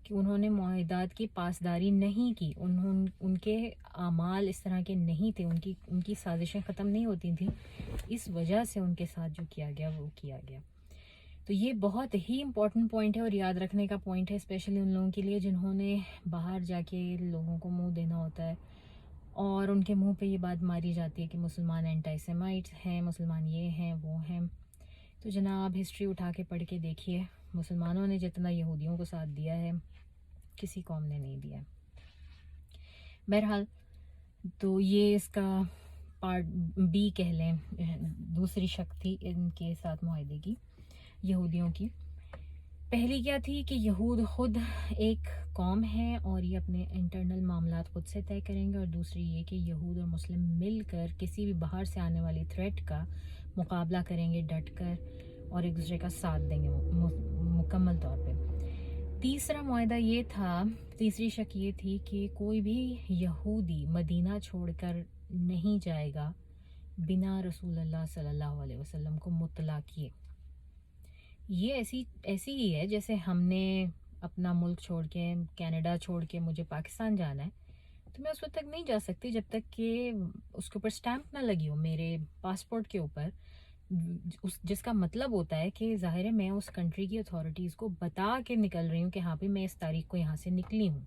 A: کہ انہوں نے معاہدات کی پاسداری نہیں کی، ان کے اعمال اس طرح کے نہیں تھے، ان کی سازشیں ختم نہیں ہوتی تھیں، اس وجہ سے ان کے ساتھ جو کیا گیا وہ کیا گیا. تو یہ بہت ہی امپورٹنٹ پوائنٹ ہے اور یاد رکھنے کا پوائنٹ ہے، اسپیشلی ان لوگوں کے لیے جنہوں نے باہر جا کے لوگوں کو منہ دینا ہوتا ہے اور ان کے منہ پہ یہ بات ماری جاتی ہے کہ مسلمان اینٹائی سیمائٹس ہیں، مسلمان یہ ہیں وہ ہیں. تو جناب ہسٹری اٹھا کے پڑھ کے دیکھیے، مسلمانوں نے جتنا یہودیوں کو ساتھ دیا ہے کسی قوم نے نہیں دیا. بہرحال تو یہ اس کا پارٹ بی کہہ لیں، دوسری شق تھی ان کے ساتھ معاہدے کی، یہودیوں کی. پہلی کیا تھی کہ یہود خود ایک قوم ہے اور یہ اپنے انٹرنل معاملات خود سے طے کریں گے، اور دوسری یہ کہ یہود اور مسلم مل کر کسی بھی باہر سے آنے والی تھریٹ کا مقابلہ کریں گے ڈٹ کر اور ایک دوسرے کا ساتھ دیں گے مکمل طور پہ. تیسرا معاہدہ یہ تھا، تیسری شک یہ تھی کہ کوئی بھی یہودی مدینہ چھوڑ کر نہیں جائے گا بنا رسول اللہ صلی اللہ علیہ وسلم کو مطلع کیے. یہ ایسی ہی ہے جیسے ہم نے اپنا ملک چھوڑ کے، کینیڈا چھوڑ کے مجھے پاکستان جانا ہے تو میں اس وقت تک نہیں جا سکتی جب تک کہ اس کے اوپر سٹیمپ نہ لگی ہو میرے پاسپورٹ کے اوپر، جس کا مطلب ہوتا ہے کہ ظاہر ہے میں اس کنٹری کی اتھارٹیز کو بتا کے نکل رہی ہوں کہ ہاں بھی میں اس تاریخ کو یہاں سے نکلی ہوں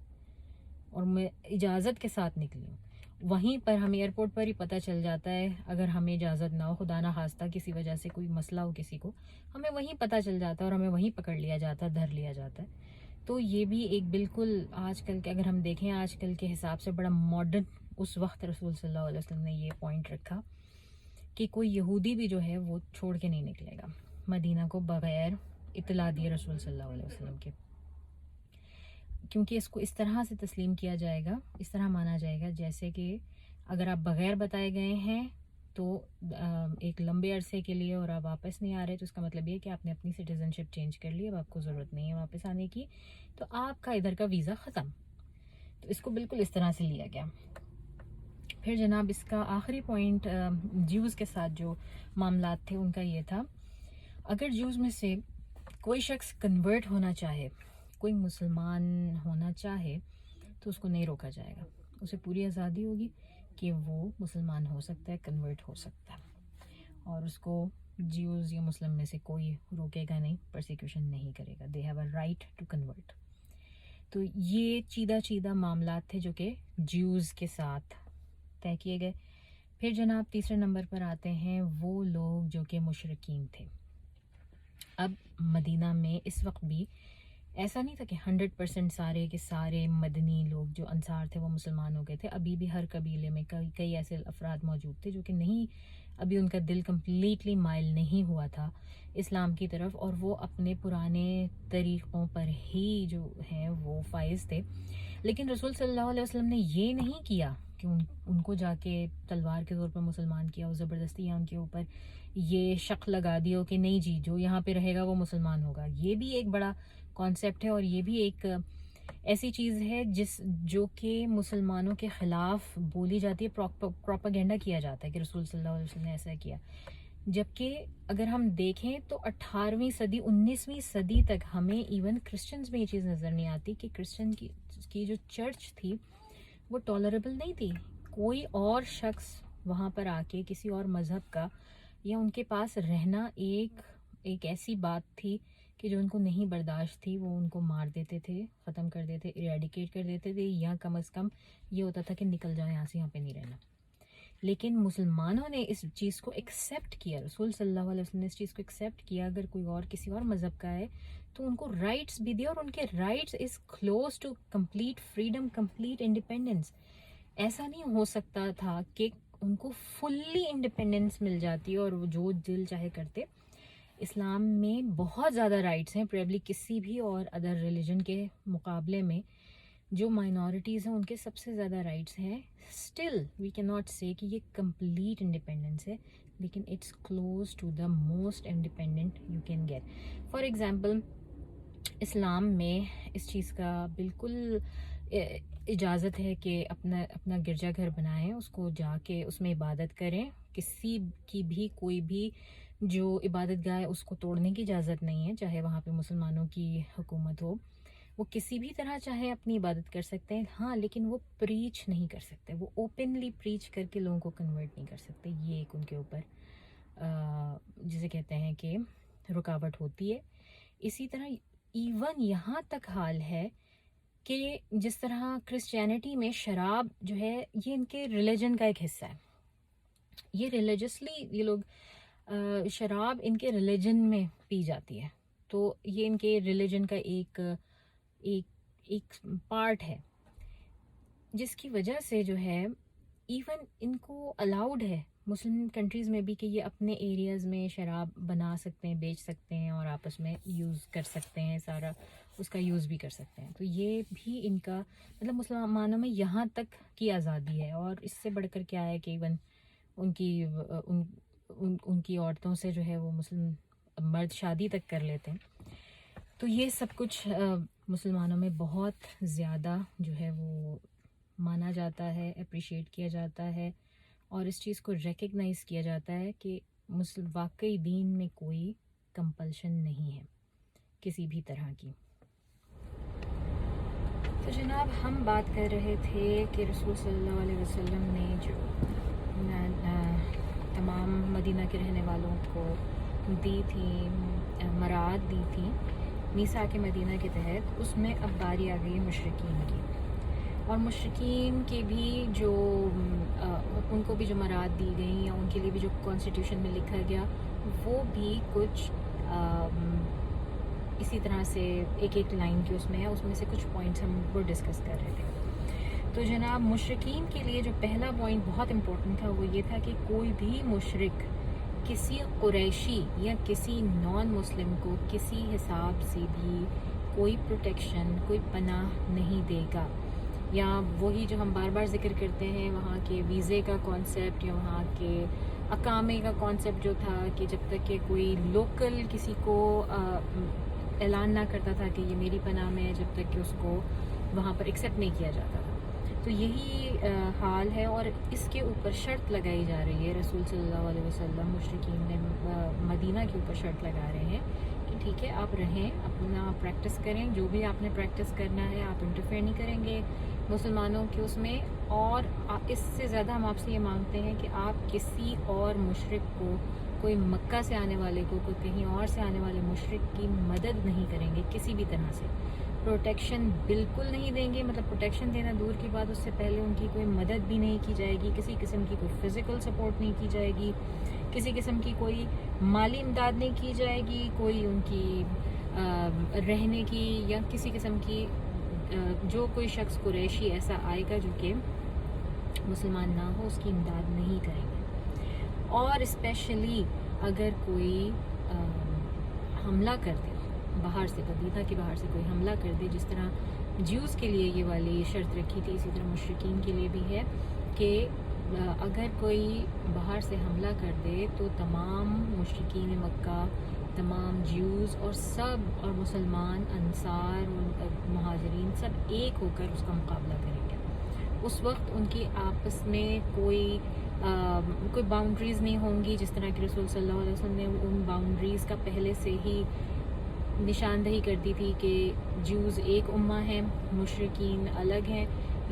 A: اور میں اجازت کے ساتھ نکلی ہوں. وہیں پر ہمیں ایئرپورٹ پر ہی پتہ چل جاتا ہے، اگر ہمیں اجازت نہ ہو، خدا نہ خواستہ کسی وجہ سے کوئی مسئلہ ہو کسی کو، ہمیں وہیں پتہ چل جاتا ہے اور ہمیں وہیں پکڑ لیا جاتا ہے، دھر لیا جاتا ہے. تو یہ بھی ایک بالکل آج کل کے، اگر ہم دیکھیں آج کل کے حساب سے بڑا ماڈرن، اس وقت رسول صلی اللہ علیہ وسلم نے یہ پوائنٹ رکھا کہ کوئی یہودی بھی جو ہے وہ چھوڑ کے نہیں نکلے گا مدینہ کو بغیر اطلاع دیے رسول صلی اللہ علیہ وسلم کے، کیونکہ اس کو اس طرح سے تسلیم کیا جائے گا، اس طرح مانا جائے گا جیسے کہ اگر آپ بغیر بتائے گئے ہیں تو ایک لمبے عرصے کے لیے اور آپ واپس نہیں آ رہے، تو اس کا مطلب یہ کہ آپ نے اپنی سٹیزن شپ چینج کر لی، اب آپ کو ضرورت نہیں ہے واپس آنے کی، تو آپ کا ادھر کا ویزا ختم. تو اس کو بالکل اس طرح سے لیا گیا. پھر جناب اس کا آخری پوائنٹ جیوز کے ساتھ جو معاملات تھے ان کا یہ تھا، اگر جیوز میں سے کوئی شخص کنورٹ ہونا چاہے، کوئی مسلمان ہونا چاہے تو اس کو نہیں روکا جائے گا، اسے پوری آزادی ہوگی کہ وہ مسلمان ہو سکتا ہے، کنورٹ ہو سکتا ہے، اور اس کو جیوز یا مسلم میں سے کوئی روکے گا نہیں، پرسیکیوشن نہیں کرے گا. They have a right to convert. تو یہ چیدہ معاملات تھے جو کہ جیوز کے ساتھ طے کیے گئے. پھر جناب تیسرے نمبر پر آتے ہیں وہ لوگ جو کہ مشرکین تھے. اب مدینہ میں اس وقت بھی ایسا نہیں تھا کہ 100% سارے کے سارے مدنی لوگ جو انصار تھے وہ مسلمان ہو گئے تھے. ابھی بھی ہر قبیلے میں کئی ایسے افراد موجود تھے جو کہ نہیں، ابھی ان کا دل کمپلیٹلی مائل نہیں ہوا تھا اسلام کی طرف، اور وہ اپنے پرانے طریقوں پر ہی جو ہیں وہ فائز تھے. لیکن رسول صلی اللہ علیہ وسلم نے یہ نہیں کیا کہ ان کو جا کے تلوار کے طور پر مسلمان کیا اور زبردستی یا ان کے اوپر یہ شک لگا دیا کہ نہیں جی جو یہاں پہ رہے گا وہ مسلمان ہوگا. یہ بھی ایک بڑا کانسیپٹ ہے اور یہ بھی ایک ایسی چیز ہے جو کہ مسلمانوں کے خلاف بولی جاتی ہے، پروپیگنڈا کیا جاتا ہے کہ رسول صلی اللہ علیہ وسلم نے ایسا کیا. جبکہ اگر ہم دیکھیں تو 18ویں صدی 19ویں صدی تک ہمیں ایون کرسچنز میں یہ چیز نظر نہیں آتی کہ کرسچن کی جو چرچ تھی وہ ٹالریبل نہیں تھی. کوئی اور شخص وہاں پر آ کے کسی اور مذہب کا یا ان کے پاس رہنا ایک ایسی بات تھی کہ جو ان کو نہیں برداشت تھی، وہ ان کو مار دیتے تھے، ختم کر دیتے، ایریڈیکیٹ کر دیتے تھے، یا کم از کم یہ ہوتا تھا کہ نکل جائیں یہاں سے، یہاں پہ نہیں رہنا. لیکن مسلمانوں نے اس چیز کو ایکسیپٹ کیا، رسول صلی اللہ علیہ وسلم نے اس چیز کو ایکسیپٹ کیا. اگر کوئی اور کسی اور مذہب کا ہے تو ان کو رائٹس بھی دیا، اور ان کے rights is close to complete freedom, complete independence. ایسا نہیں ہو سکتا تھا کہ ان کو فلی انڈیپینڈنس مل جاتی اور وہ جو دل چاہے کرتے. اسلام میں بہت زیادہ رائٹس ہیں، پریبلی کسی بھی اور ادر ریلیجن کے مقابلے میں جو مائنورٹیز ہیں ان کے سب سے زیادہ رائٹس ہیں. اسٹل وی کین ناٹ سے کہ یہ کمپلیٹ انڈیپینڈنس ہے، لیکن it's close to the most independent you can get. For example اسلام میں اس چیز کا بالکل اجازت ہے کہ اپنا گرجا گھر بنائیں، اس کو جا کے اس میں عبادت کریں. کسی کی بھی کوئی بھی جو عبادت گاہ ہے اس کو توڑنے کی اجازت نہیں ہے، چاہے وہاں پہ مسلمانوں کی حکومت ہو. وہ کسی بھی طرح چاہے اپنی عبادت کر سکتے ہیں، ہاں لیکن وہ پریچ نہیں کر سکتے، وہ اوپنلی پریچ کر کے لوگوں کو کنورٹ نہیں کر سکتے. یہ ایک ان کے اوپر جسے کہتے ہیں کہ رکاوٹ ہوتی ہے. اسی طرح ایون یہاں تک حال ہے کہ جس طرح کرسچینٹی میں شراب جو ہے یہ ان کے ریلیجن کا ایک حصہ ہے. یہ ریلیجسلی یہ لوگ شراب ان کے ریلیجن میں پی جاتی ہے، تو یہ ان کے ریلیجن کا ایک پارٹ ہے، جس کی وجہ سے جو ہے ایون ان کو الاؤڈ ہے مسلم کنٹریز میں بھی کہ یہ اپنے ایریاز میں شراب بنا سکتے ہیں، بیچ سکتے ہیں اور آپس میں یوز کر سکتے ہیں، سارا اس کا یوز بھی کر سکتے ہیں. تو یہ بھی ان کا مطلب مسلمانوں میں یہاں تک کی آزادی ہے. اور اس سے بڑھ کر کیا ہے کہ ایون ان کی عورتوں سے جو ہے وہ مسلم مرد شادی تک کر لیتے ہیں. تو یہ سب کچھ مسلمانوں میں بہت زیادہ جو ہے وہ مانا جاتا ہے، اپریشیٹ کیا جاتا ہے، اور اس چیز کو ریکگنائز کیا جاتا ہے کہ واقعی دین میں کوئی کمپلشن نہیں ہے کسی بھی طرح کی. تو جناب ہم بات کر رہے تھے کہ رسول صلی اللہ علیہ وسلم نے جو تمام مدینہ کے رہنے والوں کو دی تھی مراد دی تھی میثاق مدینہ کے تحت، اس میں اب باری آ گئی مشرکین کی. اور مشرکین کے بھی جو ان کو بھی جو مراد دی گئیں یا ان کے لیے بھی جو کانسٹیٹیوشن میں لکھا گیا وہ بھی کچھ اسی طرح سے ایک لائن کی اس میں ہے. اس میں سے کچھ پوائنٹس ہم وہ ڈسکس کر رہے تھے. تو جناب مشرکین کے لیے جو پہلا پوائنٹ بہت امپورٹنٹ تھا وہ یہ تھا کہ کوئی بھی مشرک کسی قریشی یا کسی نان مسلم کو کسی حساب سے بھی کوئی پروٹیکشن، کوئی پناہ نہیں دے گا. یا وہی جو ہم بار بار ذکر کرتے ہیں وہاں کے ویزے کا کانسیپٹ یا وہاں کے اقامے کا کانسیپٹ جو تھا کہ جب تک کہ کوئی لوکل کسی کو اعلان نہ کرتا تھا کہ یہ میری پناہ میں ہے، جب تک کہ اس کو وہاں پر ایکسیپٹ نہیں کیا جاتا تھا. تو یہی حال ہے، اور اس کے اوپر شرط لگائی جا رہی ہے. رسول صلی اللہ علیہ وسلم مشرکین نے مدینہ کے اوپر شرط لگا رہے ہیں کہ ٹھیک ہے آپ رہیں، اپنا پریکٹس کریں، جو بھی آپ نے پریکٹس کرنا ہے آپ انٹرفیئر نہیں کریں گے مسلمانوں کے اس میں. اور اس سے زیادہ ہم آپ سے یہ مانگتے ہیں کہ آپ کسی اور مشرک کو، کوئی مکہ سے آنے والے کو، کوئی کہیں اور سے آنے والے مشرک کی مدد نہیں کریں گے کسی بھی طرح سے. پروٹیکشن بالکل نہیں دیں گے، مطلب پروٹیکشن دینا دور کی بات، اس سے پہلے ان کی کوئی مدد بھی نہیں کی جائے گی، کسی قسم کی کوئی فزیکل سپورٹ نہیں کی جائے گی، کسی قسم کی کوئی مالی امداد نہیں کی جائے گی، کوئی ان کی رہنے کی یا کسی قسم کی جو کوئی شخص قریشی ایسا آئے گا جو کہ مسلمان نہ ہو اس کی امداد نہیں کریں گے. اور اسپیشلی اگر کوئی حملہ کر دے باہر سے، مدینہ کے باہر سے کوئی حملہ کر دے، جس طرح جیوز کے لیے یہ والی شرط رکھی تھی اسی طرح مشرکین کے لیے بھی ہے کہ اگر کوئی باہر سے حملہ کر دے تو تمام مشرکین مکہ، تمام جیوز اور سب اور مسلمان انصار اور مہاجرین سب ایک ہو کر اس کا مقابلہ کریں گے. اس وقت ان کی آپس میں کوئی باؤنڈریز نہیں ہوں گی، جس طرح کہ رسول صلی اللہ علیہ وسلم نے ان باؤنڈریز کا پہلے سے ہی نشاندہی کر دی تھی کہ جوز ایک امہ ہیں، مشرکین الگ ہیں.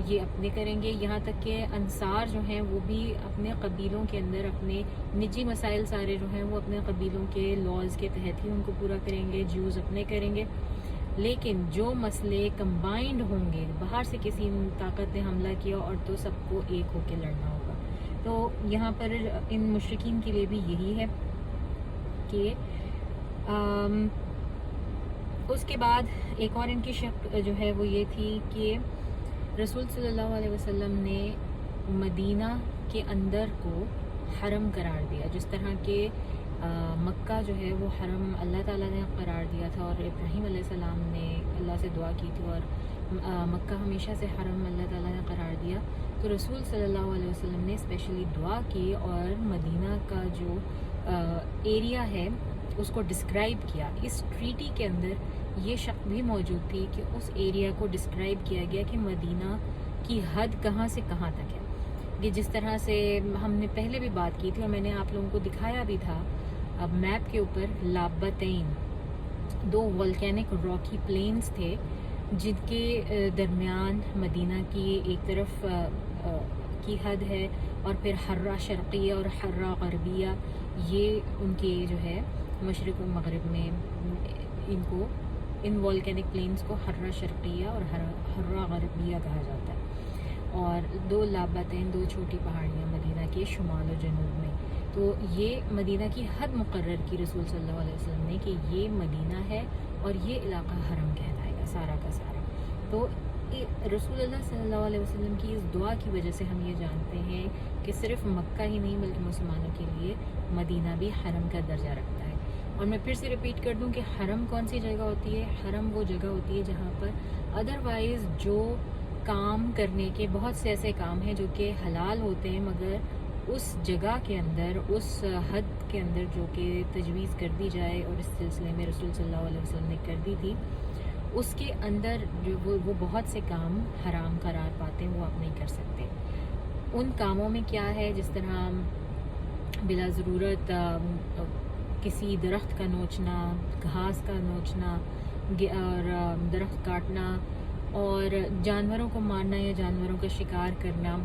A: یہ اپنے کریں گے، یہاں تک کہ انصار جو ہیں وہ بھی اپنے قبیلوں کے اندر اپنے نجی مسائل سارے جو ہیں وہ اپنے قبیلوں کے لاز کے تحت ہی ان کو پورا کریں گے، جیوز اپنے کریں گے. لیکن جو مسئلے کمبائنڈ ہوں گے، باہر سے کسی طاقت نے حملہ کیا اور تو سب کو ایک ہو کے لڑنا ہوگا. تو یہاں پر ان مشرکین کے لیے بھی یہی ہے کہ اس کے بعد ایک اور ان کی شک جو ہے وہ یہ تھی کہ رسول صلی اللہ علیہ وسلم نے مدینہ کے اندر کو حرم قرار دیا، جس طرح کہ مکہ جو ہے وہ حرم اللہ تعالیٰ نے قرار دیا تھا، اور ابراہیم علیہ السلام نے اللہ سے دعا کی تھی، اور مکہ ہمیشہ سے حرم اللہ تعالیٰ نے قرار دیا. تو رسول صلی اللہ علیہ وسلم نے اسپیشلی دعا کی اور مدینہ کا جو ایریا ہے اس کو ڈسکرائب کیا. اس ٹریٹی کے اندر یہ شک بھی موجود تھی کہ اس ایریا کو ڈسکرائب کیا گیا کہ مدینہ کی حد کہاں سے کہاں تک ہے. کہ جس طرح سے ہم نے پہلے بھی بات کی تھی اور میں نے آپ لوگوں کو دکھایا بھی تھا میپ کے اوپر، لابتین 2 والکینک راکی پلینز تھے جن کے درمیان مدینہ کی ایک طرف کی حد ہے، اور پھر حرہ شرقیہ اور حرہ غربیہ، یہ ان کے جو ہے مشرق و مغرب میں ان والکینک پلینز کو حرہ شرقیہ اور حرہ غربیہ کہا جاتا ہے. اور 2 لابتین 2 چھوٹی پہاڑیاں مدینہ کے شمال و جنوب میں. تو یہ مدینہ کی حد مقرر کی رسول صلی اللہ علیہ وسلم نے کہ یہ مدینہ ہے اور یہ علاقہ حرم کہلائے گا سارا کا سارا. تو رسول اللہ صلی اللہ علیہ وسلم کی اس دعا کی وجہ سے ہم یہ جانتے ہیں کہ صرف مکہ ہی نہیں بلکہ مسلمانوں کے لیے مدینہ بھی حرم کا درجہ رکھتا ہے. اور میں پھر سے ریپیٹ کر دوں کہ حرم کون سی جگہ ہوتی ہے؟ حرم وہ جگہ ہوتی ہے جہاں پر ادروائز جو کام کرنے کے بہت سے ایسے کام ہیں جو کہ حلال ہوتے ہیں، مگر اس جگہ کے اندر، اس حد کے اندر جو کہ تجویز کر دی جائے، اور اس سلسلے میں رسول صلی اللہ علیہ وسلم نے کر دی تھی، اس کے اندر جو وہ بہت سے کام حرام قرار پاتے ہیں، وہ آپ نہیں کر سکتے. ان کاموں میں کیا ہے؟ جس طرح بلا ضرورت کسی درخت کا نوچنا، گھاس کا نوچنا، اور درخت کاٹنا، اور جانوروں کو مارنا یا جانوروں کا شکار کرنا.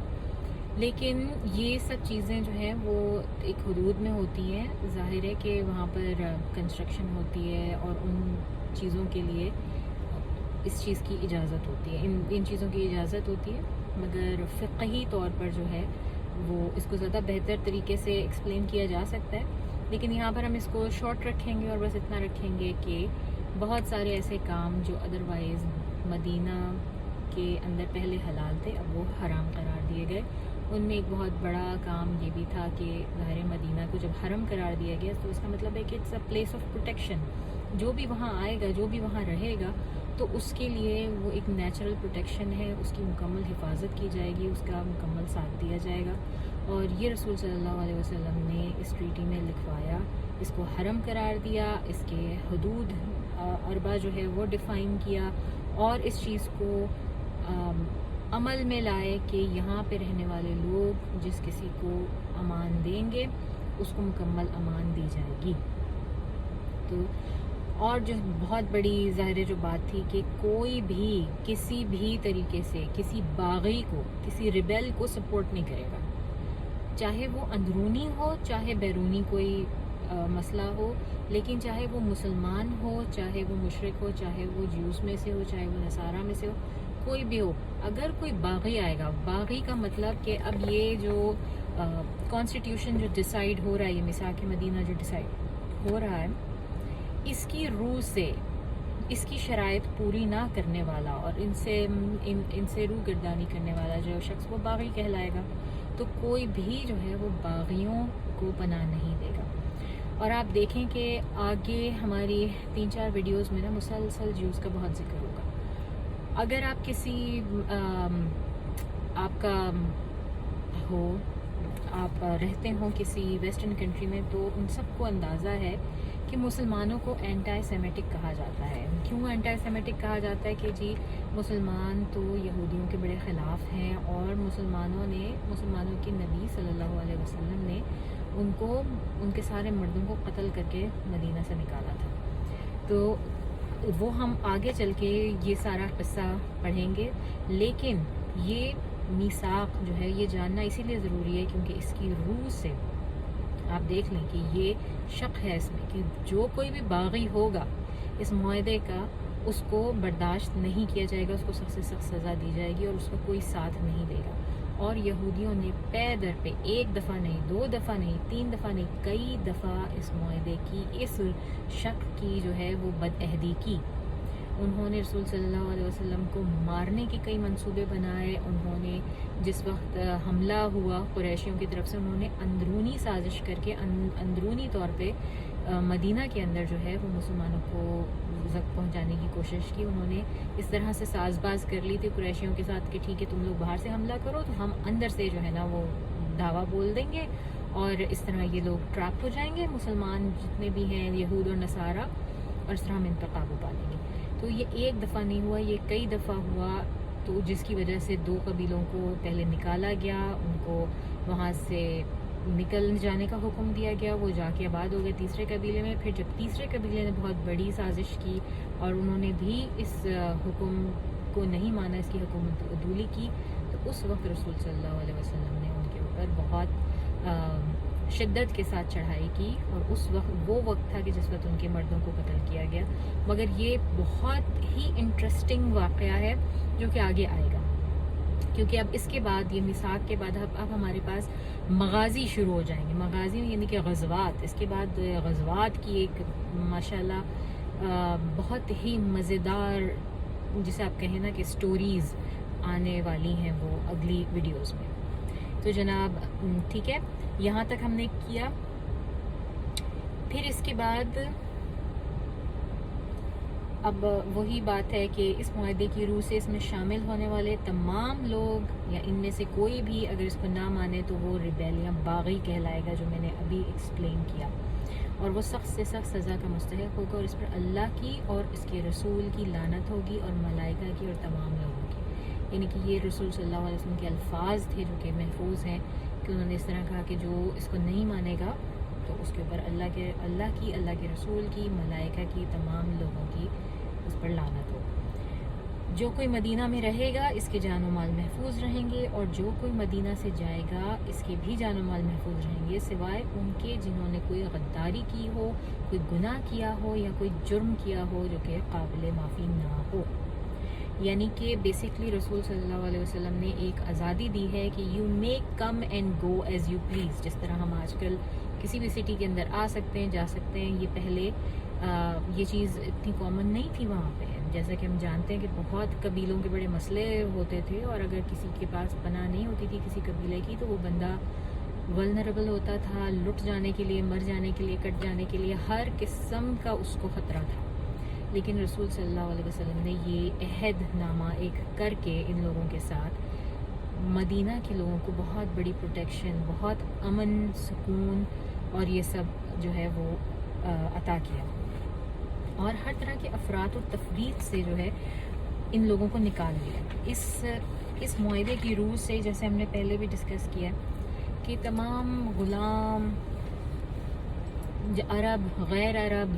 A: لیکن یہ سب چیزیں جو ہیں وہ ایک حدود میں ہوتی ہیں. ظاہر ہے کہ وہاں پر کنسٹرکشن ہوتی ہے اور ان چیزوں کے لیے اس چیز کی اجازت ہوتی ہے، ان چیزوں کی اجازت ہوتی ہے، مگر فقہی طور پر جو ہے وہ اس کو زیادہ بہتر طریقے سے ایکسپلین کیا جا سکتا ہے. لیکن یہاں پر ہم اس کو شارٹ رکھیں گے اور بس اتنا رکھیں گے کہ بہت سارے ایسے کام جو ادروائز مدینہ کے اندر پہلے حلال تھے اب وہ حرام قرار دیے گئے. ان میں ایک بہت بڑا کام یہ بھی تھا کہ ظاہر مدینہ کو جب حرم قرار دیا گیا تو اس کا مطلب ہے کہ it's a place of protection. جو بھی وہاں آئے گا، جو بھی وہاں رہے گا، تو اس کے لیے وہ ایک نیچرل پروٹیکشن ہے، اس کی مکمل حفاظت کی جائے گی، اس کا مکمل ساتھ دیا جائے گا. اور یہ رسول صلی اللہ علیہ وسلم نے اس ٹریٹی میں لکھوایا، اس کو حرم قرار دیا، اس کے حدود اربع جو ہے وہ ڈیفائن کیا، اور اس چیز کو عمل میں لائے کہ یہاں پہ رہنے والے لوگ جس کسی کو امان دیں گے اس کو مکمل امان دی جائے گی. تو اور جو بہت بڑی ظاہر جو بات تھی کہ کوئی بھی کسی بھی طریقے سے کسی باغی کو، کسی ریبیل کو سپورٹ نہیں کرے گا، چاہے وہ اندرونی ہو چاہے بیرونی کوئی مسئلہ ہو. لیکن چاہے وہ مسلمان ہو، چاہے وہ مشرک ہو، چاہے وہ جیوز میں سے ہو، چاہے وہ نصارہ میں سے ہو، کوئی بھی ہو، اگر کوئی باغی آئے گا، باغی کا مطلب کہ اب یہ جو کانسٹیٹیوشن جو ڈیسائیڈ ہو رہا ہے، یہ میثاق مدینہ جو ڈیسائیڈ ہو رہا ہے، اس کی روح سے اس کی شرائط پوری نہ کرنے والا اور ان سے روح گردانی کرنے والا جو شخص وہ باغی کہلائے گا. تو کوئی بھی جو ہے وہ باغیوں کو پناہ نہیں دے گا. اور آپ دیکھیں کہ آگے ہماری 3-4 ویڈیوز میں نا مسلسل جیوز کا بہت ذکر ہوگا. اگر آپ کسی آپ کا ہو، آپ رہتے ہوں کسی ویسٹرن کنٹری میں، تو ان سب کو اندازہ ہے کہ مسلمانوں کو اینٹائی سیمیٹک کہا جاتا ہے. کیوں اینٹائی سیمیٹک کہا جاتا ہے؟ کہ جی مسلمان تو یہودیوں کے بڑے خلاف ہیں، اور مسلمانوں کے نبی صلی اللہ علیہ وسلم نے ان کے سارے مردوں کو قتل کر کے مدینہ سے نکالا تھا. تو وہ ہم آگے چل کے یہ سارا قصہ پڑھیں گے. لیکن یہ میثاق جو ہے یہ جاننا اسی لیے ضروری ہے کیونکہ اس کی روح سے آپ دیکھ لیں کہ یہ شک ہے اس میں کہ جو کوئی بھی باغی ہوگا اس معاہدے کا اس کو برداشت نہیں کیا جائے گا، اس کو سخت سے سخت سزا دی جائے گی اور اس کا کوئی ساتھ نہیں دے گا۔ اور یہودیوں نے پے در پہ ایک دفعہ نہیں، 2 دفعہ نہیں، 3 دفعہ نہیں، کئی دفعہ اس معاہدے کی، اس شک کی جو ہے وہ بدعہدی کی۔ انہوں نے رسول صلی اللہ علیہ وسلم کو مارنے کے کئی منصوبے بنائے۔ انہوں نے جس وقت حملہ ہوا قریشیوں کی طرف سے، انہوں نے اندرونی سازش کر کے اندرونی طور پہ مدینہ کے اندر جو ہے وہ مسلمانوں کو زخم پہنچانے کی کوشش کی۔ انہوں نے اس طرح سے ساز باز کر لی تھی قریشیوں کے ساتھ کہ ٹھیک ہے تم لوگ باہر سے حملہ کرو تو ہم اندر سے جو ہے نا وہ دعویٰ بول دیں گے، اور اس طرح یہ لوگ ٹریپ ہو جائیں گے، مسلمان جتنے بھی ہیں یہود اور نصارہ، اور اس طرح ہم ان پر قابو پا لیں گے۔ تو یہ ایک دفعہ نہیں ہوا، یہ کئی دفعہ ہوا، تو جس کی وجہ سے 2 قبیلوں کو پہلے نکالا گیا، ان کو وہاں سے نکل جانے کا حکم دیا گیا، وہ جا کے آباد ہو گئے تیسرے قبیلے میں۔ پھر جب تیسرے قبیلے نے بہت بڑی سازش کی اور انہوں نے بھی اس حکم کو نہیں مانا، اس کی حکومت عدولی کی، تو اس وقت رسول صلی اللہ علیہ وسلم نے ان کے اوپر بہت شدت کے ساتھ چڑھائی کی، اور اس وقت وہ وقت تھا کہ جس وقت ان کے مردوں کو قتل کیا گیا۔ مگر یہ بہت ہی انٹرسٹنگ واقعہ ہے جو کہ آگے آئے گا، کیونکہ اب اس کے بعد یہ میثاق کے بعد اب ہمارے پاس مغازی شروع ہو جائیں گے، مغازی یعنی کہ غزوات۔ اس کے بعد غزوات کی ایک ماشاءاللہ بہت ہی مزیدار، جسے آپ کہیں نا کہ سٹوریز آنے والی ہیں وہ اگلی ویڈیوز میں۔ تو جناب ٹھیک ہے، یہاں تک ہم نے کیا۔ پھر اس کے بعد اب وہی بات ہے کہ اس معاہدے کی روح سے اس میں شامل ہونے والے تمام لوگ یا ان میں سے کوئی بھی اگر اس کو نہ مانے تو وہ ریبیلیاں باغی کہلائے گا، جو میں نے ابھی ایکسپلین کیا، اور وہ سخت سے سخت سزا کا مستحق ہوگا، اور اس پر اللہ کی اور اس کے رسول کی لعنت ہوگی، اور ملائکہ کی اور تمام لوگوں کی۔ یعنی کہ یہ رسول صلی اللہ علیہ وسلم کے الفاظ تھے جو کہ محفوظ ہیں، کہ انہوں نے اس طرح کہا کہ جو اس کو نہیں مانے گا تو اس کے اوپر اللہ کے رسول کی، ملائکہ کی، تمام لوگوں کی اس پر لعنت ہو۔ جو کوئی مدینہ میں رہے گا اس کے جان و مال محفوظ رہیں گے، اور جو کوئی مدینہ سے جائے گا اس کے بھی جان و مال محفوظ رہیں گے، سوائے ان کے جنہوں نے کوئی غداری کی ہو، کوئی گناہ کیا ہو یا کوئی جرم کیا ہو جو کہ قابل معافی نہ ہو۔ یعنی کہ بیسکلی رسول صلی اللہ علیہ وسلم نے ایک آزادی دی ہے کہ you may come and go as you please. جس طرح ہم آج کل کسی بھی سٹی کے اندر آ سکتے ہیں، جا سکتے ہیں، یہ پہلے یہ چیز اتنی کامن نہیں تھی وہاں پہ۔ جیسا کہ ہم جانتے ہیں کہ بہت قبیلوں کے بڑے مسئلے ہوتے تھے، اور اگر کسی کے پاس پناہ نہیں ہوتی تھی کسی قبیلے کی تو وہ بندہ ولنریبل ہوتا تھا، لٹ جانے کے لیے، مر جانے کے لیے، کٹ جانے کے لیے، ہر قسم کا اس کو خطرہ تھا۔ لیکن رسول صلی اللہ علیہ وسلم نے یہ عہد نامہ ایک کر کے ان لوگوں کے ساتھ مدینہ کے لوگوں کو بہت بڑی پروٹیکشن، بہت امن، سکون اور یہ سب جو ہے وہ عطا کیا، اور ہر طرح کے افراط و تفریط سے جو ہے ان لوگوں کو نکال دیا۔ اس معاہدے کی روح سے، جیسے ہم نے پہلے بھی ڈسکس کیا، کہ تمام غلام، عرب، غیر عرب،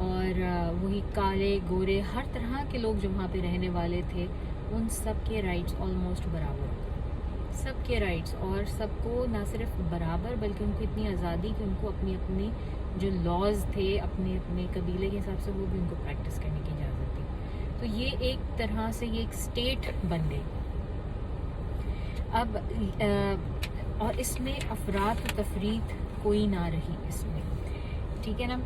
A: اور وہی کالے گورے، ہر طرح کے لوگ جو وہاں پہ رہنے والے تھے، ان سب کے رائٹس آلموسٹ برابر ہو گئے، سب کے رائٹس، اور سب کو نہ صرف برابر بلکہ ان کو اتنی آزادی کہ ان کو اپنی اپنی جو لاز تھے اپنے اپنے قبیلے کے حساب سے وہ بھی ان کو پریکٹس کرنے کی اجازت تھی۔ تو یہ ایک طرح سے یہ ایک اسٹیٹ بن گئی۔ اب اور اس میں افراط و تفریط کوئی نہ رہی اس میں، ٹھیک ہے نا۔